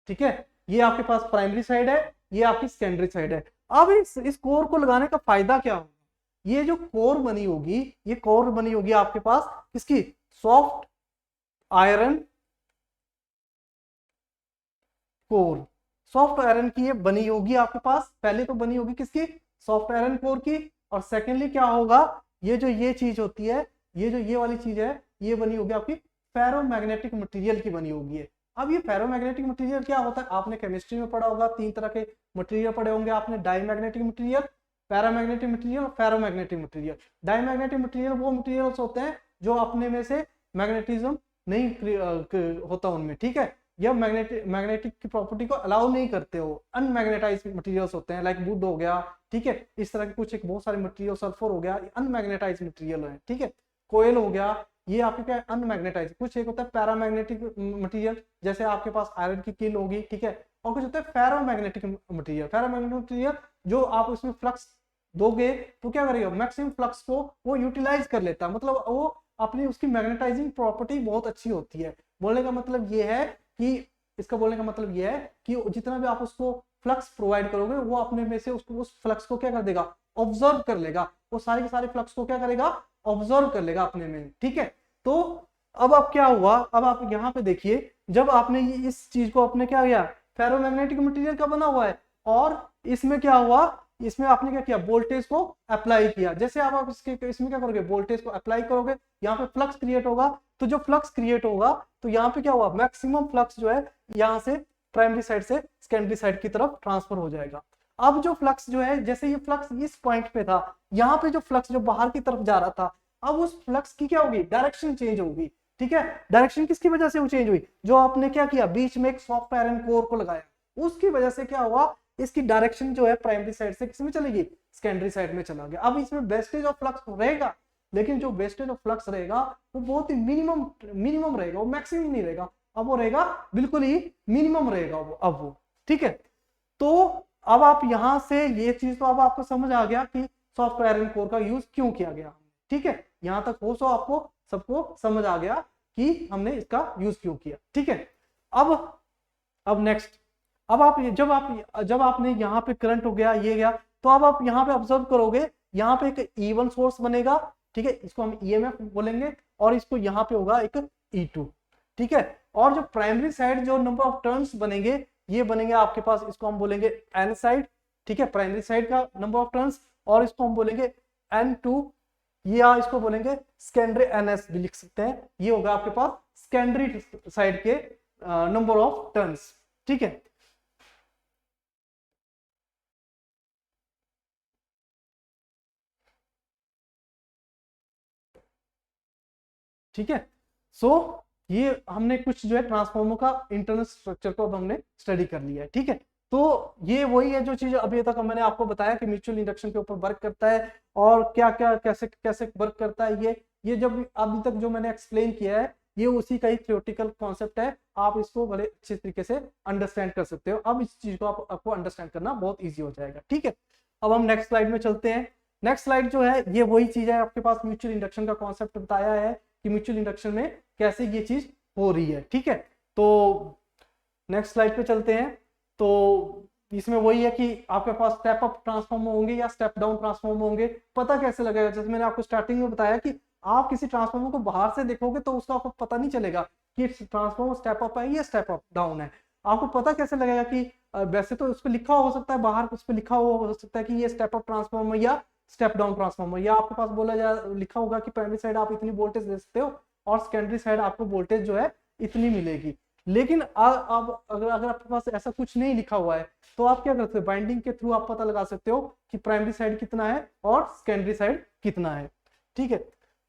ठीक है, ये आपके पास प्राइमरी साइड है, ये आपकी सेकेंडरी साइड है। अब इस कोर को लगाने का फायदा क्या होगा, ये जो कोर बनी होगी, ये कोर बनी होगी आपके पास किसकी, soft iron core, soft iron की ये बनी होगी आपके पास, पहले तो बनी होगी किसकी, सॉफ्ट आयरन कोर की, और सेकेंडली क्या होगा, ये चीज होती है, ये वाली चीज है, ये बनी होगी आपकी फेरोमैग्नेटिक मटेरियल की बनी होगी है। अब ये फेरोमैग्नेटिक मटेरियल क्या होता है, आपने केमिस्ट्री में पढ़ा होगा, 3 तरह के मटेरियल पढ़े होंगे आपने, diamagnetic material, paramagnetic material, ferromagnetic material. Diamagnetic material वो मटेरियल्स होते हैं जो अपने में से मैग्नेटिज्म नहीं होता उनमें, ठीक है, या मैग्नेटिक की प्रॉपर्टी को अलाउ नहीं करते हो, अनमैग्नेटाइज्ड मटेरियल्स होते हैं, लाइक वुड हो गया, ठीक है, इस तरह के कुछ एक बहुत सारे मटेरियल, सल्फर हो गया, अनमैग्नेटाइज्ड मटेरियल है, ठीक है, कोयल हो गया, ये आपके क्या अनमैग्नेटाइज्ड। कुछ एक होता है पैरामैग्नेटिक मटेरियल, जैसे आपके पास आयरन की किल होगी, ठीक है, और कुछ होता है फेरोमैग्नेटिक मटेरियल। फेरोमैग्नेटिक मटेरियल जो आप उसमें फ्लक्स दोगे तो क्या करेगा, मैक्सिमम फ्लक्स को वो यूटिलाइज कर लेता है, मतलब वो अपनी उसकी मैग्नेटाइजिंग प्रॉपर्टी बहुत अच्छी होती है। बोलने का मतलब ये है कि जितना भी आप उसको फ्लक्स प्रोवाइड करोगे वो अपने में से उसको उस फ्लक्स को क्या कर देगा, ऑब्जर्व कर लेगा, वो सारे के सारे फ्लक्स को क्या करेगा, ऑब्जर्व कर लेगा अपने में, ठीक है। तो अब आप क्या हुआ, अब आप यहाँ पे देखिए, जब आपने इस चीज को अपने क्या किया, फेरोमैग्नेटिक मटेरियल का बना हुआ है, और इसमें क्या हुआ, इसमें आपने क्या किया, वोल्टेज को अप्लाई किया। जैसे आप इसमें क्या करोगे, वोल्टेज को अप्लाई करोगे, यहाँ पे फ्लक्स क्रिएट होगा, तो जो फ्लक्स क्रिएट होगा तो यहाँ पे क्या हुआ, मैक्सिमम फ्लक्स जो है यहाँ से प्राइमरी साइड से सेकेंडरी साइड की तरफ ट्रांसफर हो जाएगा। अब जो फ्लक्स जो है, जैसे ये फ्लक्स इस पॉइंट पे था, यहाँ पे जो फ्लक्स जो बाहर की तरफ जा रहा था, अब उस फ्लक्स की क्या होगी, डायरेक्शन चेंज होगी, ठीक है। डायरेक्शन किसकी वजह से वो चेंज हुई, जो आपने क्या किया, बीच में एक सॉफ्ट आयरन कोर को लगाया, उसकी वजह से क्या हुआ, इसकी डायरेक्शन जो है प्राइमरी साइड से किसमें चलेगी, सेकेंडरी साइड में चला गया। अब इसमें वेस्टेज ऑफ फ्लक्स रहेगा, लेकिन जो वेस्टेज ऑफ फ्लक्स रहेगा वो बहुत ही मिनिमम रहेगा, वो मैक्सिमम नहीं रहेगा, अब वो रहेगा बिल्कुल ही मिनिमम रहेगा वो ठीक है। तो अब आप यहां से ये चीज तो अब आपको समझ आ गया कि सॉफ्ट आयरन कोर का यूज क्यों किया गया, ठीक है। यहां तक हो सो आपको सबको समझ आ गया कि हमने इसका यूज क्यों किया, ठीक है। अब नेक्स्ट, अब आप जब आपने यहाँ पे करंट हो गया ये गया, तो अब आप यहाँ पे ऑब्जर्व करोगे, यहाँ पे एक E1 सोर्स बनेगा, ठीक है, इसको हम EMF बोलेंगे, और इसको यहाँ पे होगा एक E2, ठीक है। और जो प्राइमरी साइड जो नंबर ऑफ टर्न्स बनेंगे, ये बनेंगे आपके पास, इसको हम बोलेंगे N साइड, ठीक है, प्राइमरी साइड का नंबर ऑफ टर्न्स, और इसको हम बोलेंगे N2, या इसको बोलेंगे सेकेंडरी NS भी लिख सकते हैं, ये होगा आपके पास सेकेंडरी साइड के नंबर ऑफ टर्न्स, ठीक है। ठीक है, सो ये हमने कुछ जो है ट्रांसफॉर्मर का इंटरनल स्ट्रक्चर को अब हमने स्टडी कर लिया है, ठीक है। तो ये वही है जो चीज अभी तक मैंने आपको बताया कि म्यूचुअल इंडक्शन के ऊपर वर्क करता है, और क्या क्या कैसे कैसे वर्क करता है, ये जब अभी तक जो मैंने एक्सप्लेन किया है, ये उसी का ही थ्योरेटिकल कॉन्सेप्ट है, आप इसको बड़े अच्छे तरीके से अंडरस्टैंड कर सकते हो। अब इस चीज को आपको अंडरस्टैंड करना बहुत ईजी हो जाएगा, ठीक है। अब हम नेक्स्ट स्लाइड में चलते हैं। नेक्स्ट स्लाइड जो है ये वही चीज है, आपके पास म्यूचुअल इंडक्शन का कॉन्सेप्ट बताया है कि म्यूचुअल इंडक्शन में कैसे ये चीज हो रही है, ठीक है। तो नेक्स्ट स्लाइड पे चलते हैं। तो इसमें वही है कि आपके पास स्टेप अप ट्रांसफॉर्मर होंगे या स्टेप डाउन ट्रांसफॉर्मर होंगे। पता कैसे लगेगा, जैसे मैंने आपको स्टार्टिंग में बताया कि आप किसी ट्रांसफॉर्मर को बाहर से देखोगे तो उसका आपको पता नहीं चलेगा कि ट्रांसफॉर्मर स्टेप अप है या स्टेप अप डाउन है। आपको पता कैसे लगेगा कि वैसे तो उस पर लिखा हो सकता है, बाहर उस पर लिखा हो सकता है कि ये स्टेप अप ट्रांसफॉर्मर या स्टेप डाउन ट्रांसफॉर्मर, या आपके पास बोला जा लिखा होगा कि प्राइमरी साइड आप इतनी वोल्टेज दे सकते हो और सेकेंडरी साइड आपको वोल्टेज जो है इतनी मिलेगी। लेकिन अब अगर आपके पास ऐसा कुछ नहीं लिखा हुआ है तो आप क्या करते हो, बाइंडिंग के थ्रू आप पता लगा सकते हो कि प्राइमरी साइड कितना है और सेकेंडरी साइड कितना है, ठीक है।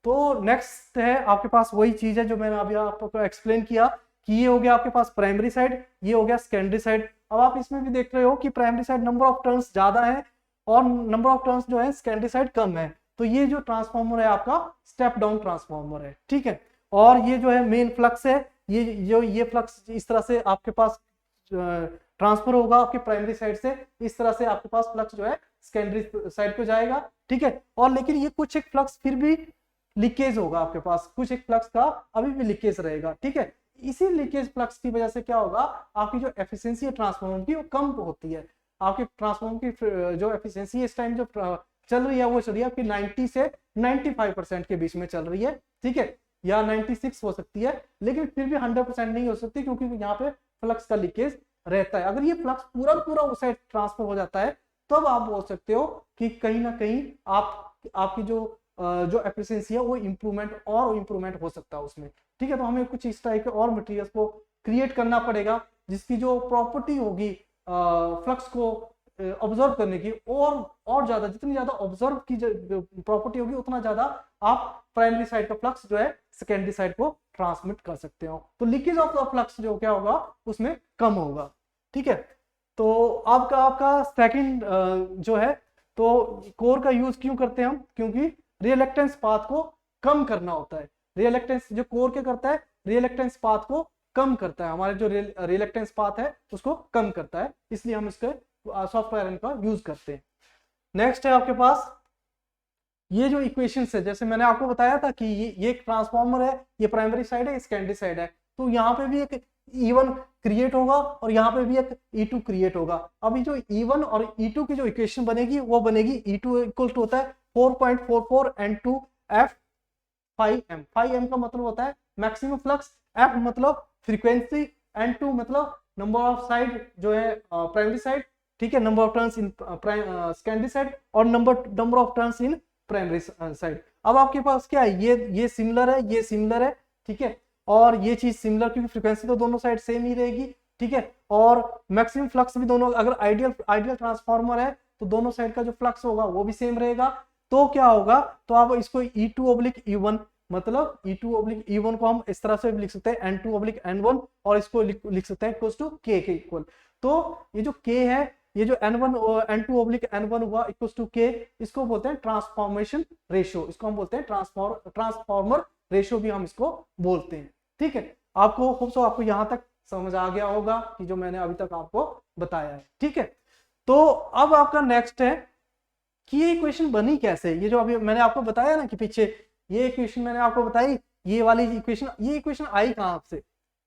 तो नेक्स्ट है आपके पास वही चीज है जो मैंने अभी आपको एक्सप्लेन किया कि ये हो गया आपके पास प्राइमरी साइड, ये हो गया सेकेंडरी साइड। अब आप इसमें भी देख रहे हो कि primary side number of turns ज्यादा है और नंबर ऑफ टर्न्स जो है सेकेंडरी साइड कम है। तो ये जो ट्रांसफॉर्मर है आपका स्टेप डाउन ट्रांसफॉर्मर है, ठीक है। और ये जो है मेन फ्लक्स है, ये फ्लक्स इस तरह से आपके पास ट्रांसफर होगा आपके प्राइमरी साइड से, इस तरह से आपके पास फ्लक्स जो है सेकेंडरी साइड पे जाएगा, ठीक है। और लेकिन ये कुछ एक फ्लक्स फिर भी लीकेज होगा आपके पास, कुछ एक फ्लक्स का अभी भी लीकेज रहेगा, ठीक है। इसी लीकेज फ्लक्स की वजह से क्या होगा, आपकी जो एफिशिएंसी है ट्रांसफार्मर की वो कम होती है। आपके ट्रांसफार्मर की जो एफिशिएंसी इस टाइम जो चल रही है वो चल रही है आपकी 90 से 95% के बीच में चल रही है, ठीक है, या 96 हो सकती है, लेकिन फिर भी 100% नहीं हो सकती क्योंकि यहाँ पे फ्लक्स का लीकेज रहता है। अगर ये फ्लक्स पूरा उस साइड ट्रांसफर हो जाता है तब आप बोल सकते हो कि कहीं ना कहीं आपकी जो एफिशिएंसी है वो इम्प्रूवमेंट हो सकता है उसमें, ठीक है। तो हमें कुछ इस टाइप के और मटेरियल्स को क्रिएट करना पड़ेगा जिसकी जो प्रॉपर्टी होगी फ्लक्स को ऑब्जर्व करने की, और ज्यादा, जितनी ज्यादा ऑब्जर्व की प्रॉपर्टी होगी उतना ज्यादा आप प्राइमरी साइड का फ्लक्स जो है सेकेंडरी साइड को ट्रांसमिट कर सकते हो। तो लीकेज ऑफ द फ्लक्स जो क्या होगा उसमें कम होगा, ठीक है। तो आपका सेकंड जो है, तो कोर का यूज क्यों करते हैं हम, क्योंकि रिएक्टेंस पाथ को कम करना होता है। रिएक्टेंस जो कोर क्या करता है, रिएक्टेंस पाथ को कम करता है, हमारे जो रिएक्टेंस पाथ है उसको कम करता है, इसलिए हम इसके सॉफ्टवेयर आयरन का यूज करते हैं। नेक्स्ट है आपके पास ये जो इक्वेशन है, जैसे मैंने आपको बताया था कि ये एक ट्रांसफॉर्मर है, ये प्राइमरी साइड है, सेकेंडरी साइड है, तो यहाँ पे भी एक E1 क्रिएट होगा और यहाँ पे भी एक E2 क्रिएट होगा। अभी जो E1 और E2 की जो इक्वेशन बनेगी वो बनेगी E2 इक्वल टू होता है 4.44 N2 F 5M। 5M का मतलब होता है मैक्सिमम फ्लक्स, F मतलब फ्रीक्वेंसी, N2 मतलब नंबर ऑफ साइड जो है प्राइमरी साइड, ठीक है, number of turns in secondary side, और number of turns in primary side. अब आपके पास क्या है, ये सिमिलर है, ये सिमिलर है, ठीक है, और ये चीज सिमिलर क्योंकि फ्रीक्वेंसी तो दोनों साइड सेम ही रहेगी, ठीक है, और मैक्सिमम फ्लक्स भी दोनों, अगर आइडियल ट्रांसफार्मर है तो दोनों साइड का जो फ्लक्स होगा वो भी सेम रहेगा। तो क्या होगा, तो आप इसको E2/E1 मतलब E2/E1 को हम इस तरह से लिख सकते हैं N2/N1, और इसको लिख सकते हैं इक्वल टू K के इक्वल। तो ये जो K है ये जो n1 n2 ऑब्लिक n1 हुआ इक्वल टू k, इसको बोलते हैं ट्रांसफॉर्मेशन रेशियो, इसको हम बोलते हैं ट्रांसफॉर्मर रेशियो भी हम इसको बोलते हैं। ठीक है, आपको होप सो आपको यहां तक समझ आ गया होगा कि जो मैंने अभी तक आपको बताया है। ठीक है, तो अब आपका नेक्स्ट है कि ये इक्वेशन बनी कैसे। ये जो अभी मैंने आपको बताया ना कि पीछे ये इक्वेशन मैंने आपको बताई, ये वाली इक्वेशन, ये इक्वेशन आई कहां से।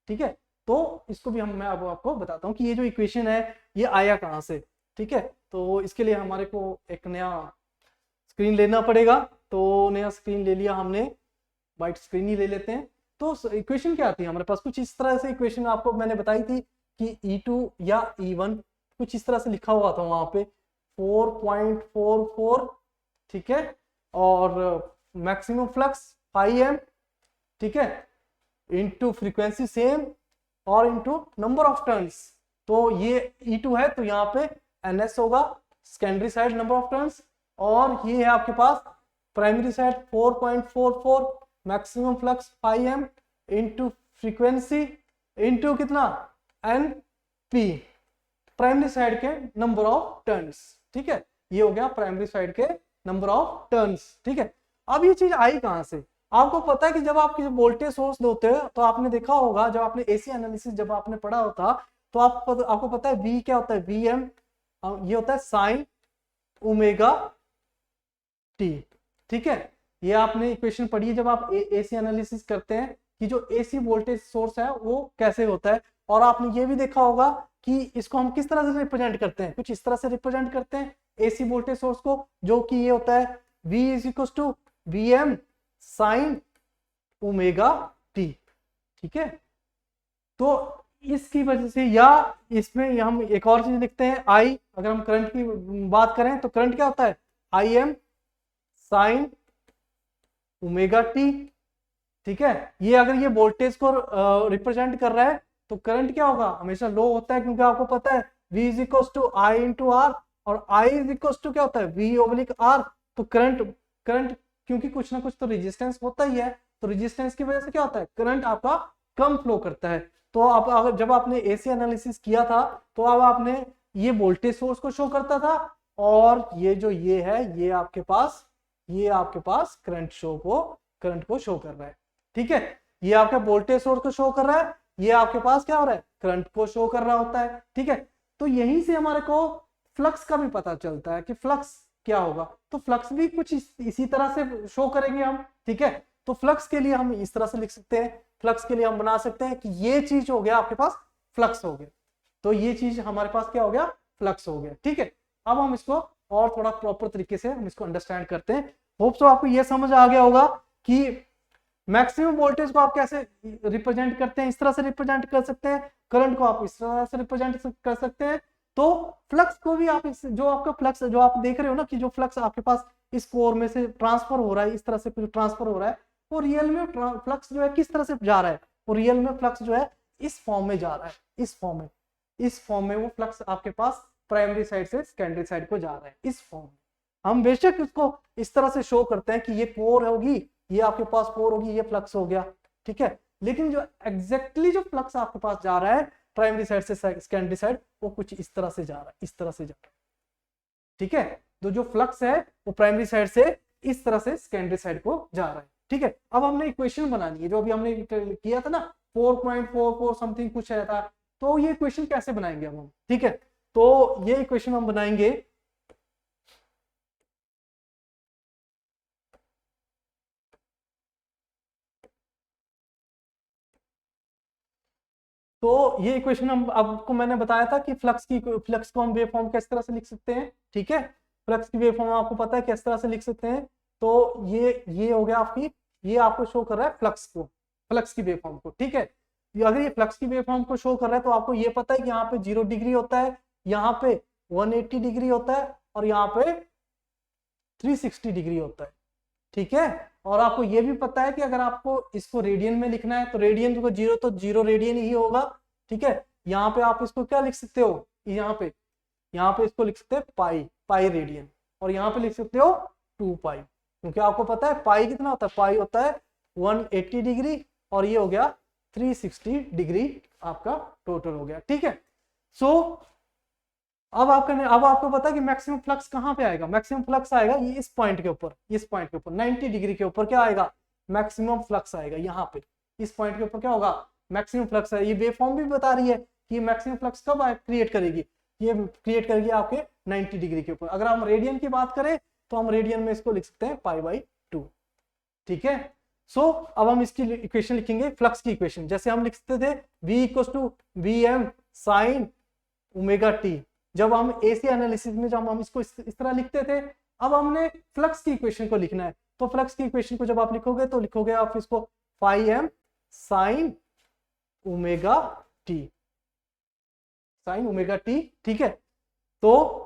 ठीक है, तो इसको भी मैं अब आपको बताता हूँ कि ये जो इक्वेशन है ये आया कहां से। ठीक है, तो इसके लिए हमारे को एक नया स्क्रीन लेना पड़ेगा। तो नया स्क्रीन ले लिया हमने, वाइट स्क्रीन ही ले लेते हैं। तो इक्वेशन क्या आती है हमारे पास, कुछ इस तरह से इक्वेशन आपको मैंने बताई थी कि E2 या E1 कुछ इस तरह से लिखा हुआ था वहां पे 4.44, ठीक है, और मैक्सिमम फ्लक्स 5m, ठीक है, इनटू फ्रीक्वेंसी सेम और इनटू नंबर ऑफ टर्न्स। तो ये E2 है तो यहाँ पे NS होगा, secondary side number of turns, और ये है आपके पास primary side 4.44, maximum flux 5m into frequency into कितना NP, प्राइमरी साइड के नंबर ऑफ टर्न्स। ठीक है, ये हो गया प्राइमरी साइड के नंबर ऑफ टर्न्स। ठीक है, अब ये चीज आई कहां से, आपको पता है कि जब आप किसी वोल्टेज सोर्स होते हैं तो आपने देखा होगा, जब आपने एसी एनालिसिस जब आपने पढ़ा होता तो आपको पता है V क्या होता है, VM ये होता है साइन ओमेगा टी। ठीक है, ये आपने इक्वेशन पढ़ी है जब आप एसी एनालिसिस करते हैं कि जो एसी वोल्टेज सोर्स है वो कैसे होता है। और आपने ये भी देखा होगा कि इसको हम किस तरह से रिप्रेजेंट करते हैं, कुछ इस तरह से रिप्रेजेंट करते हैं एसी वोल्टेज सोर्स को, जो कि ये होता है V is equal to VM sine omega t. ठीक है, तो इसकी वजह से, या इसमें हम एक और चीज लिखते हैं I, अगर हम करंट की बात करें तो करंट क्या होता है IM साइन ओमेगा टी। ठीक है, ये अगर ये वोल्टेज को रिप्रेजेंट कर रहा है तो करंट क्या होगा, हमेशा लो होता है, क्योंकि आपको पता है V is equal to I into R, और I इज इक्वल टू क्या होता है V ओब्लिक R। तो करंट क्योंकि कुछ ना कुछ तो रेजिस्टेंस होता ही है, तो रेजिस्टेंस की वजह से क्या होता है, करंट आपका कम फ्लो करता है। तो आप अगर जब आपने एसी एनालिसिस किया था तो अब आपने ये वोल्टेज सोर्स को शो करता था, और ये जो ये है ये आपके पास करंट को शो कर रहा है। ठीक है, ये आपका वोल्टेज सोर्स को शो कर रहा है, ये आपके पास क्या हो रहा है, करंट को शो कर रहा होता है। ठीक है, तो यहीं से हमारे को फ्लक्स का भी पता चलता है कि फ्लक्स क्या होगा, तो फ्लक्स भी कुछ इसी तरह से शो करेंगे हम। ठीक है, तो फ्लक्स के लिए हम इस तरह से लिख सकते हैं, फ्लक्स के लिए हम बना सकते हैं कि ये चीज हो गया आपके पास फ्लक्स हो गया, तो ये चीज हमारे पास क्या हो गया, फ्लक्स हो गया। ठीक है, अब हम इसको और थोड़ा प्रॉपर तरीके से हम इसको अंडरस्टैंड करते हैं। होप सो आपको ये समझ आ गया होगा कि मैक्सिमम वोल्टेज को आप कैसे रिप्रेजेंट करते हैं, इस तरह से रिप्रेजेंट कर सकते हैं, करंट को आप इस तरह से रिप्रेजेंट कर सकते हैं। तो फ्लक्स को भी आप जो आपका फ्लक्स जो आप देख रहे हो ना कि जो फ्लक्स आपके पास इस कोर में से ट्रांसफर हो रहा है, इस तरह से ट्रांसफर हो रहा है, वो रियल में फ्लक्स जो है किस तरह से जा रहा है, वो रियल में फ्लक्स जो है इस फॉर्म में जा रहा है, इस फॉर्म में वो फ्लक्स आपके पास प्राइमरी साइड से सेकेंडरी साइड को जा रहा है, इस फॉर्म में। हम बेशक इसको इस तरह से शो करते हैं कि ये कोर होगी, ये आपके पास कोर होगी, ये फ्लक्स हो गया। ठीक है, लेकिन जो एग्जैक्टली जो फ्लक्स आपके पास जा रहा है प्राइमरी साइड से सेकेंडरी साइड, वो कुछ इस तरह से जा रहा है, इस तरह से जा रहा है। ठीक है, तो जो फ्लक्स है वो प्राइमरी साइड से इस तरह से सेकेंडरी साइड को जा रहा है। ठीक है, अब हमने इक्वेशन बनानी है, जो अभी हमने किया था ना 4.44 समथिंग कुछ है था, तो ये इक्वेशन कैसे बनाएंगे अब हम। ठीक है, तो ये इक्वेशन हम बनाएंगे तो ये इक्वेशन हम आपको मैंने बताया था कि फ्लक्स को हम वेव फॉर्म किस तरह से लिख सकते हैं। ठीक है, फ्लक्स की वेव फॉर्म आपको पता है किस तरह से लिख सकते हैं। तो ये हो गया आपकी, ये आपको शो कर रहा है फ्लक्स की वेव फॉर्म को। ठीक है, अगर ये फ्लक्स की वेव फॉर्म को शो कर रहा है तो आपको ये पता है कि यहाँ पे 0 डिग्री होता है, यहाँ पे 180 डिग्री होता है, और यहाँ पे 360 डिग्री होता है। ठीक है, और आपको ये भी पता है कि अगर आपको इसको रेडियन में लिखना है तो रेडियन को 0 तो 0 रेडियन ही होगा। ठीक है, यहाँ पे आप इसको क्या लिख सकते हो, यहाँ पे इसको लिख सकते हैं पाई रेडियन, और यहाँ पे लिख सकते हो 2 पाई, क्योंकि आपको पता है पाई कितना होता है, पाई होता है 180 डिग्री, और ये हो गया 360 डिग्री आपका टोटल हो गया। ठीक है, सो अब आपको पता है कि मैक्सिमम फ्लक्स कहाँ पे आएगा, मैक्सिमम फ्लक्स आएगा ये इस पॉइंट के ऊपर, इस पॉइंट के ऊपर 90 डिग्री के ऊपर क्या आएगा, मैक्सिमम फ्लक्स आएगा यहाँ पे, इस पॉइंट के ऊपर क्या होगा, मैक्सिमम फ्लक्स है। ये वेवफॉर्म भी बता रही है कि ये मैक्सिमम फ्लक्स कब क्रिएट करेगी, ये क्रिएट करेगी आपके 90 डिग्री के ऊपर। अगर हम रेडियन की बात करें तो हम रेडियन में इसको लिख सकते हैं π/2, ठीक है। सो अब हम इसकी इक्वेशन लिखेंगे, फ्लक्स की इक्वेशन, जैसे हम लिखते थे v = Vm sin ωt, जब हम एसी एनालिसिस में जब हम इसको इस तरह लिखते थे। अब हमने फ्लक्स की इक्वेशन को लिखना है, तो फ्लक्स की इक्वेशन को जब आप लिखोगे तो लिखोगे आप इसको φm sin ωt, sin ωt, ठीक है। तो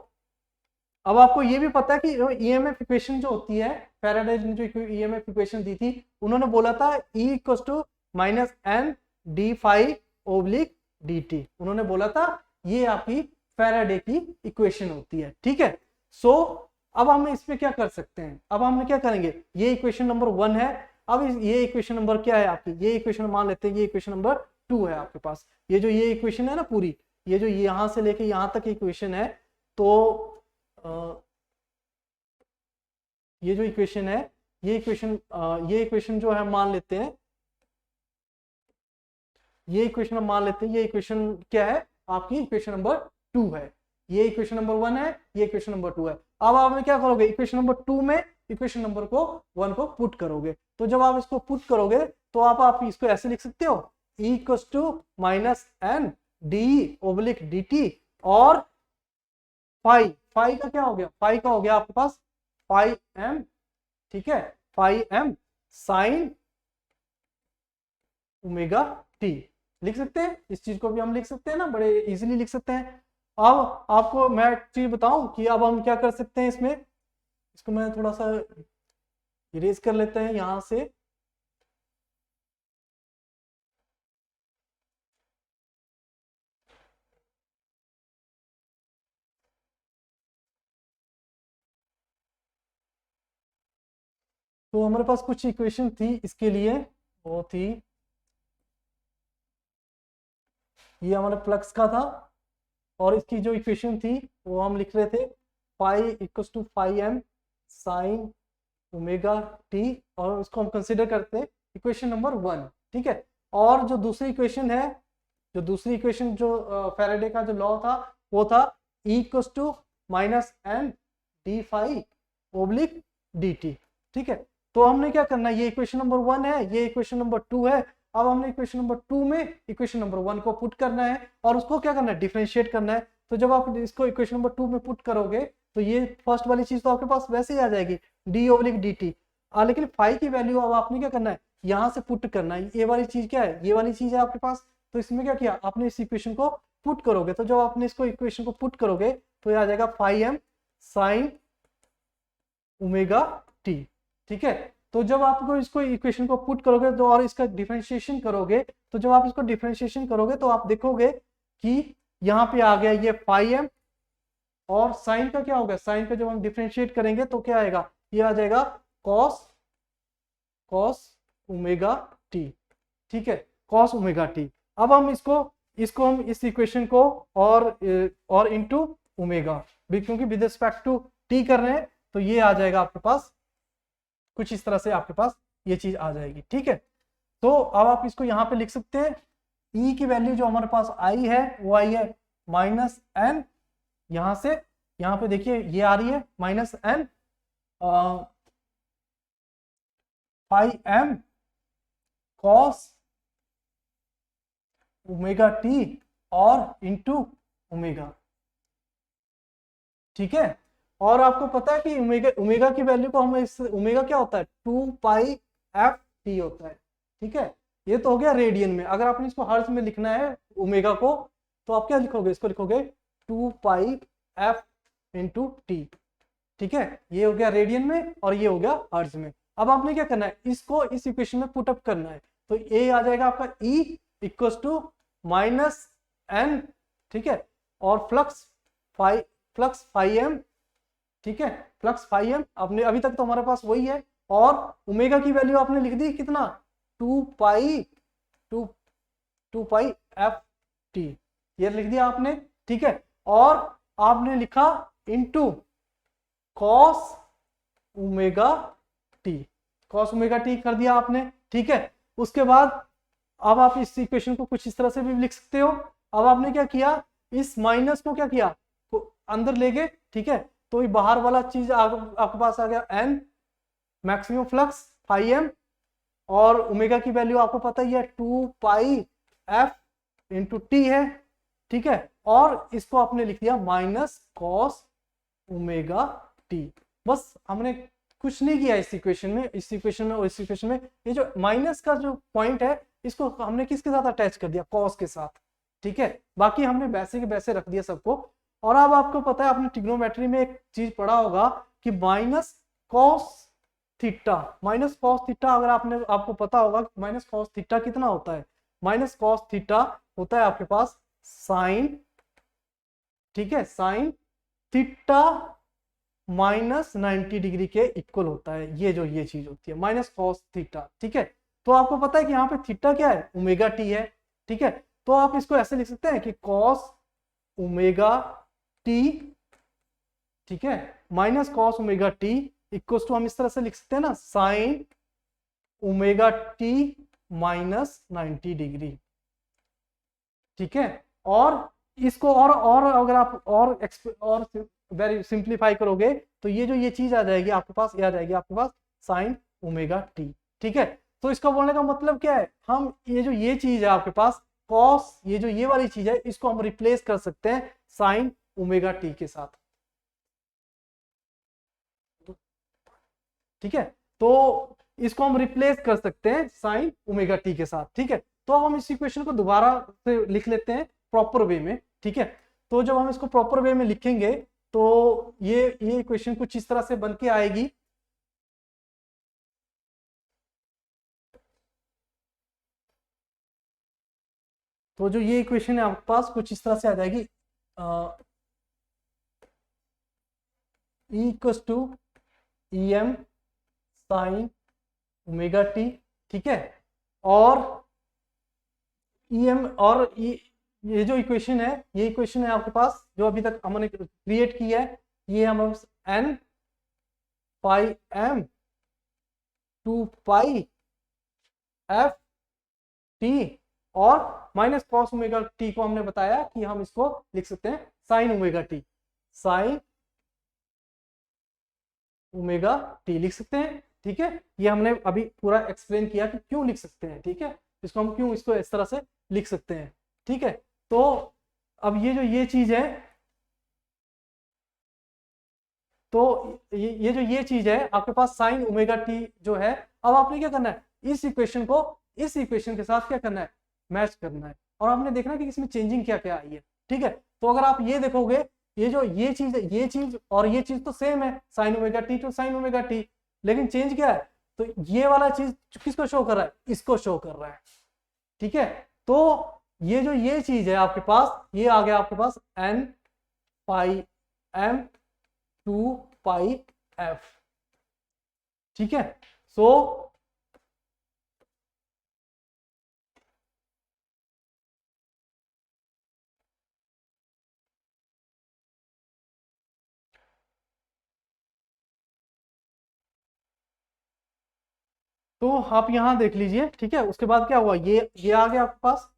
अब आपको ये भी पता है कि ईएमएफ इक्वेशन जो होती है, फैराडे ने जो ईएमएफ इक्वेशन दी थी, उन्होंने बोला था E = -n d∅/dt, उन्होंने बोला था ये आपकी फैराडे की इक्वेशन होती है, ठीक है। सो अब हम इसमें क्या कर सकते हैं, अब हम क्या करेंगे, ये इक्वेशन नंबर 1 है। अब ये इक्वेशन नंबर क्या है आपकी, ये इक्वेशन मान लेते हैं ये इक्वेशन नंबर 2 है आपके पास। ये जो ये इक्वेशन है ना पूरी, ये जो यहां से लेके यहां तक इक्वेशन है, तो ये जो इक्वेशन है, ये इक्वेशन जो है मान लेते हैं, ये इक्वेशन हम मान लेते हैं, ये इक्वेशन क्या है आपकी, इक्वेशन नंबर 2 है। ये इक्वेशन नंबर 1 है, ये इक्वेशन नंबर 2 है। अब आप क्या करोगे, इक्वेशन नंबर 2 में इक्वेशन नंबर को 1 को पुट करोगे। तो जब आप इसको पुट करोगे तो आप इसको ऐसे लिख सकते हो, E = -n d/dt, और फाई का क्या हो गया, फाई का हो गया आपके पास φm, ठीक है, φm sin ωt, लिख सकते हैं। इस चीज को भी हम लिख सकते हैं ना, बड़े इजीली लिख सकते हैं। अब आपको मैं एक चीज बताऊं कि अब हम क्या कर सकते हैं इसमें, इसको मैं थोड़ा सा इरेज कर लेते हैं यहां से। तो हमारे पास कुछ इक्वेशन थी इसके लिए, वो थी, ये हमारे फ्लक्स का था, और इसकी जो इक्वेशन थी वो हम लिख रहे थे φ = φm sin ωt, और उसको हम कंसिडर करते हैं इक्वेशन नंबर 1, ठीक है। और जो दूसरी इक्वेशन है, जो फैराडे का जो लॉ था वो था E = -n d∅/dt, ठीक है। तो हमने क्या करना है, ये इक्वेशन नंबर 1 है, ये इक्वेशन नंबर 2 है। अब हमने इक्वेशन नंबर 2 में इक्वेशन नंबर 1 को पुट करना है, और उसको क्या करना है, डिफरेंशिएट करना है। तो जब आप इसको इक्वेशन नंबर 2 में पुट करोगे तो ये फर्स्ट वाली चीज तो आपके पास वैसे ही आ जाएगी d/dt, लेकिन फाई की वैल्यू अब आपने क्या करना है, यहाँ से पुट करना है। ये वाली चीज क्या है, ये वाली चीज है आपके पास, तो इसमें क्या किया आपने, इस इक्वेशन को पुट करोगे। तो जब आपने इसको इक्वेशन को पुट करोगे तो ये आ जाएगा φm sin ωt, ठीक है। तो जब आपको इसको इक्वेशन को पुट करोगे तो, और इसका डिफरेंशिएशन करोगे, तो जब आप इसको डिफरेंशिएशन करोगे तो आप देखोगे कि यहाँ पे आ गया ये φm, और साइन का क्या होगा, साइन का जब हम डिफरेंशिएट करेंगे तो क्या आएगा, ये आ जाएगा cos ωt, ठीक है, cos ωt। अब हम इसको हम इस इक्वेशन को और इनटू ओमेगा भी, क्योंकि विद रिस्पेक्ट टू t कर रहे हैं, तो ये आ जाएगा आपके पास कुछ इस तरह से, आपके पास ये चीज आ जाएगी, ठीक है। तो अब आप इसको यहाँ पे लिख सकते हैं, E की वैल्यू जो हमारे पास आई है वो आई है -n, यहां से यहाँ पे देखिए ये आ रही है -n φm cos ωt और इंटू ओमेगा, ठीक है। और आपको पता है कि ओमेगा की वैल्यू को हम ओमेगा क्या होता है, 2π/f होता है, ठीक है। ये तो हो गया रेडियन में। अगर आपने इसको हर्ट्ज में लिखना है ओमेगा को, तो आप क्या लिखोगे, इसको लिखोगे 2πf × t, ठीक है। ये हो गया रेडियन में और ये हो गया हर्ट्ज में। अब आपने क्या करना है, इसको इस इक्वेशन में पुट अप करना है, तो ये आ जाएगा आपका E = -n, ठीक है, और फ्लक्स φm, ठीक है, फ्लक्स φm आपने अभी तक तो हमारे पास वही है, और ओमेगा की वैल्यू आपने लिख दी कितना, 2π/f t, ये लिख दिया आपने, ठीक है। और आपने लिखा into cos omega T, cos omega T कर दिया आपने, ठीक है। उसके बाद अब आप इस इक्वेशन को कुछ इस तरह से भी लिख सकते हो। अब आपने क्या किया, इस माइनस को क्या किया, तो अंदर ले गए, ठीक है। तो ये बाहर वाला चीज आपके पास आ गया N maximum flux phi M, और ओमेगा की वैल्यू आपको पता ही है 2 पाई एफ इंटू टी है, ठीक है। और इसको आपने लिख दिया माइनस कॉस ओमेगा टी। बस हमने कुछ नहीं किया इस इक्वेशन में, इस इक्वेशन में और इस इक्वेशन में। ये जो माइनस का जो पॉइंट है इसको हमने किसके साथ अटैच कर दिया, कॉस के साथ, ठीक है। बाकी हमने वैसे के वैसे रख दिया सबको। और अब आपको पता है, आपने ट्रिग्नोमेट्री में एक चीज पढ़ा होगा कि minus cos theta, minus cos theta, अगर आपको पता होगा माइनस कॉस थीटा कितना होता है, माइनस कॉस थीटा होता है आपके पास साइन, ठीक है, साइन थीटा माइनस 90 डिग्री के इक्वल होता है। ये चीज होती है माइनस कॉस थीटा, ठीक है। तो आपको पता है कि यहाँ पे थीटा क्या है, ओमेगा टी है, ठीक है। तो आप इसको ऐसे लिख सकते हैं कि कॉस ओमेगा टी, ठीक है, minus cos omega t equals to, हम इस तरह से लिख सकते हैं ना, sine omega t minus 90 degree, ठीक है। और इसको और अगर आप और वेरी सिंप्लीफाई करोगे तो ये चीज आ जाएगी आपके पास, ये आ जाएगी आपके पास साइन ओमेगा टी, ठीक है। तो इसका बोलने का मतलब क्या है, हम ये चीज है आपके पास कॉस, ये वाली चीज है, इसको हम रिप्लेस कर सकते हैं साइन ओमेगा टी के साथ, ठीक है। तो इसको हम रिप्लेस कर सकते हैं साइन ओमेगा टी के साथ, ठीक है। तो अब हम इस इक्वेशन को दोबारा से लिख लेते हैं प्रॉपर वे में, ठीक है। तो जब हम इसको प्रॉपर वे में लिखेंगे तो ये इक्वेशन कुछ इस तरह से बन के आएगी। तो जो ये इक्वेशन है आपके पास कुछ इस तरह से आ जाएगी, equals to E M sine omega t, ठीक है। और ई एम और ये जो इक्वेशन है, ये इक्वेशन है आपके पास जो अभी तक हमने क्रिएट की है, ये हम एन पाई एम 2 पाई एफ टी और माइनस कॉस ओमेगा टी को हमने बताया कि हम इसको लिख सकते हैं sign omega T, sign omega T लिख सकते हैं, ठीक है। ये हमने अभी पूरा एक्सप्लेन किया कि क्यों लिख सकते हैं, ठीक है, इसको हम क्यों इसको इस तरह से लिख सकते हैं, ठीक है। तो अब ये चीज है, तो ये चीज है आपके पास साइन ओमेगा टी जो है। अब आपने क्या करना है, इस इक्वेशन को इस इक्वेशन के साथ क्या करना है, मैच करना है। और आपने देखना कि इसमें चेंजिंग क्या क्या आई है, ठीक है। तो अगर आप ये देखोगे, ये चीज है, ये चीज और ये चीज तो सेम है, sine omega t to sine omega t, लेकिन चेंज क्या है, तो ये वाला चीज किसको शो कर रहा है, इसको शो कर रहा है, ठीक है। तो ये चीज है आपके पास, ये आ गया आपके पास एन पाई एम 2 पाई एफ, ठीक है। सो तो आप यहां देख लीजिए, ठीक है। उसके बाद क्या हुआ, ये आ गया आपके पास,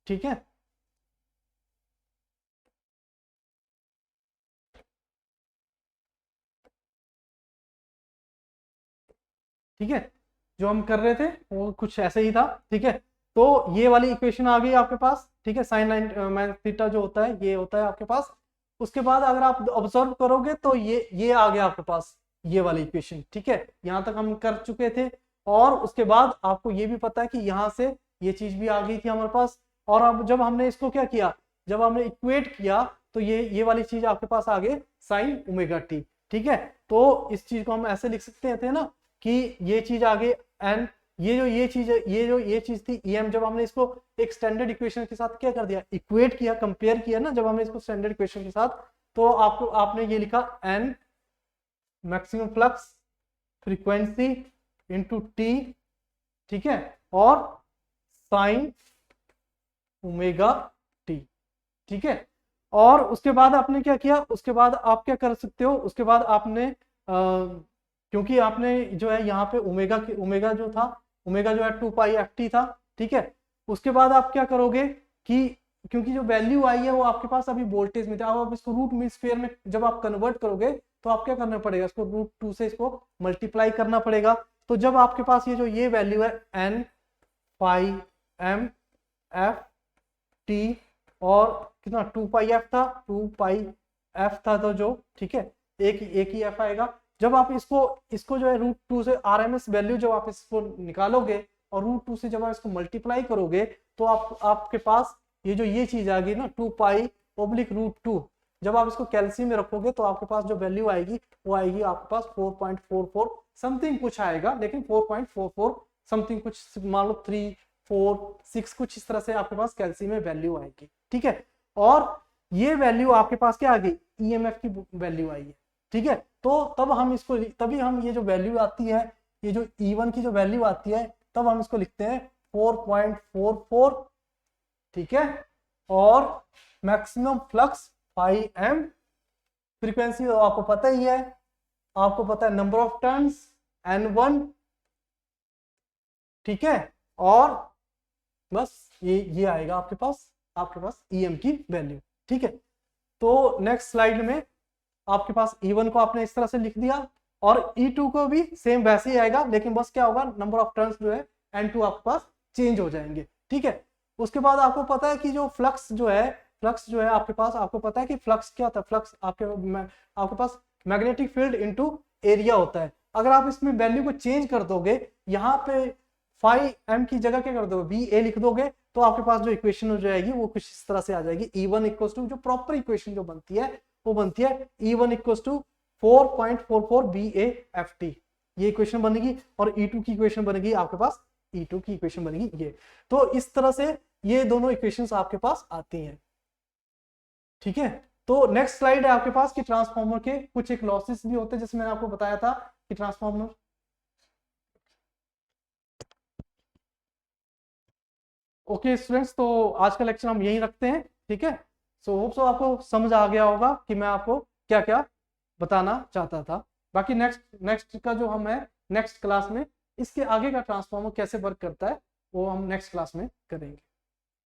ठीक है। ठीक है, जो हम कर रहे थे वो कुछ ऐसे ही था, ठीक है। तो ये वाली इक्वेशन आ गई आपके पास, ठीक है, साइन लाइन थीटा जो होता है ये होता है आपके पास। उसके बाद अगर आप ऑब्जर्व करोगे तो ये आ गया आपके पास, ये वाली इक्वेशन, ठीक है। यहां तक हम कर चुके थे। और उसके बाद आपको ये भी पता है कि यहाँ से ये चीज भी आ गई थी हमारे पास। और अब जब हमने इसको क्या किया, जब हमने इक्वेट किया तो ये वाली चीज आपके पास आ गई साइन ओमेगा टी, ठीक है। तो इस चीज को हम ऐसे लिख सकते थे ना कि ये चीज आगे एन, ये चीज है, ये चीज थी ई एम। जब हमने इसको एक स्टैंडर्ड इक्वेशन के साथ क्या कर दिया, इक्वेट किया, कंपेयर किया ना, जब हमने इसको स्टैंडर्ड इक्वेशन के साथ, तो आपने ये लिखा N maximum flux frequency into t, ठीक है, और साइन ओमेगा टी, ठीक है। और उसके बाद आपने क्या किया, उसके बाद आप क्या कर सकते हो, उसके बाद आपने क्योंकि आपने जो है यहाँ पे ओमेगा जो था, ओमेगा जो है 2 पाई ft था, ठीक है। उसके बाद आप क्या करोगे कि क्योंकि जो वैल्यू आई है वो आपके पास अभी वोल्टेज में था, अब आप इसको रूट मीन स्क्वायर में जब आप कन्वर्ट करोगे तो आप क्या करना पड़ेगा, इसको √2 से इसको मल्टीप्लाई करना पड़ेगा। तो जब आपके पास ये जो ये वैल्यू है n पाई m f t और कितना 2 पाई f था, 2 पाई f था तो जो, ठीक है, एक ही f आएगा। जब आप इसको जो है √2 से RMS वैल्यू जब आप इसको निकालोगे और √2 से जब आप इसको मल्टीप्लाई करोगे तो आपके पास ये चीज आ गई ना 2 पाई/√2। जब आप इसको कैल्सियम में रखोगे तो आपके पास जो वैल्यू आएगी वो आएगी आपके पास 4.44 समथिंग कुछ आएगा, लेकिन 4.44 समथिंग कुछ, मान लो 3 4 6 कुछ इस तरह से आपके पास कैल्सियम में वैल्यू आएगी, ठीक है। और ये वैल्यू आपके पास क्या आ गई, EMF की वैल्यू आई है, ठीक है। तो तब हम इसको, तभी हम ये जो वैल्यू आती है, ये जो E1 की जो वैल्यू आती है, तब हम इसको लिखते हैं 4.44, ठीक है। और मैक्सिमम फ्लक्स 5m, फ्रीक्वेंसी तो आपको पता ही है, आपको पता है नंबर ऑफ टर्न्स N1, ठीक है। और बस ये आएगा आपके पास EM की वैल्यू, ठीक है। तो नेक्स्ट स्लाइड में आपके पास E1 को आपने इस तरह से लिख दिया और E2 को भी सेम वैसे ही आएगा, लेकिन बस क्या होगा, नंबर ऑफ टर्न्स जो है N2 आपके पास चेंज हो जाएंगे, ठीक है। उसके बाद आपको पता है कि जो फ्लक्स जो है आपके पास, आपको पता है कि फ्लक्स क्या होता है, फ्लक्स आपके पास मैग्नेटिक फील्ड इनटू एरिया होता है। अगर आप इसमें वैल्यू को चेंज कर दोगे, यहाँ पे 5m की जगह क्या कर दोगे, VA लिख दोगे, तो आपके पास जो इक्वेशन हो जाएगी वो कुछ इस तरह से आ जाएगी। E1 इक्वल्स टू, जो प्रॉपर इक्वेशन जो बनती है वो बनती है E1 इक्वल्स टू 4.44 VAFT, ये इक्वेशन बनेगी। और E2 की इक्वेशन बनेगी आपके पास, E2 की इक्वेशन बनेगी ये। तो इस तरह से ये दोनों इक्वेशंस आपके पास आती हैं, ठीक है। तो नेक्स्ट स्लाइड है आपके पास कि ट्रांसफार्मर के कुछ एक लॉसेस भी होते हैं, जैसे मैंने आपको बताया था कि ट्रांसफार्मर, ओके स्टूडेंट्स, तो आज का लेक्चर हम यहीं रखते हैं, ठीक है। सो होप सो आपको समझ आ गया होगा कि मैं आपको क्या क्या बताना चाहता था। बाकी नेक्स्ट का जो हम है नेक्स्ट क्लास में इसके आगे का ट्रांसफार्मर कैसे वर्क करता है वो हम नेक्स्ट क्लास में करेंगे।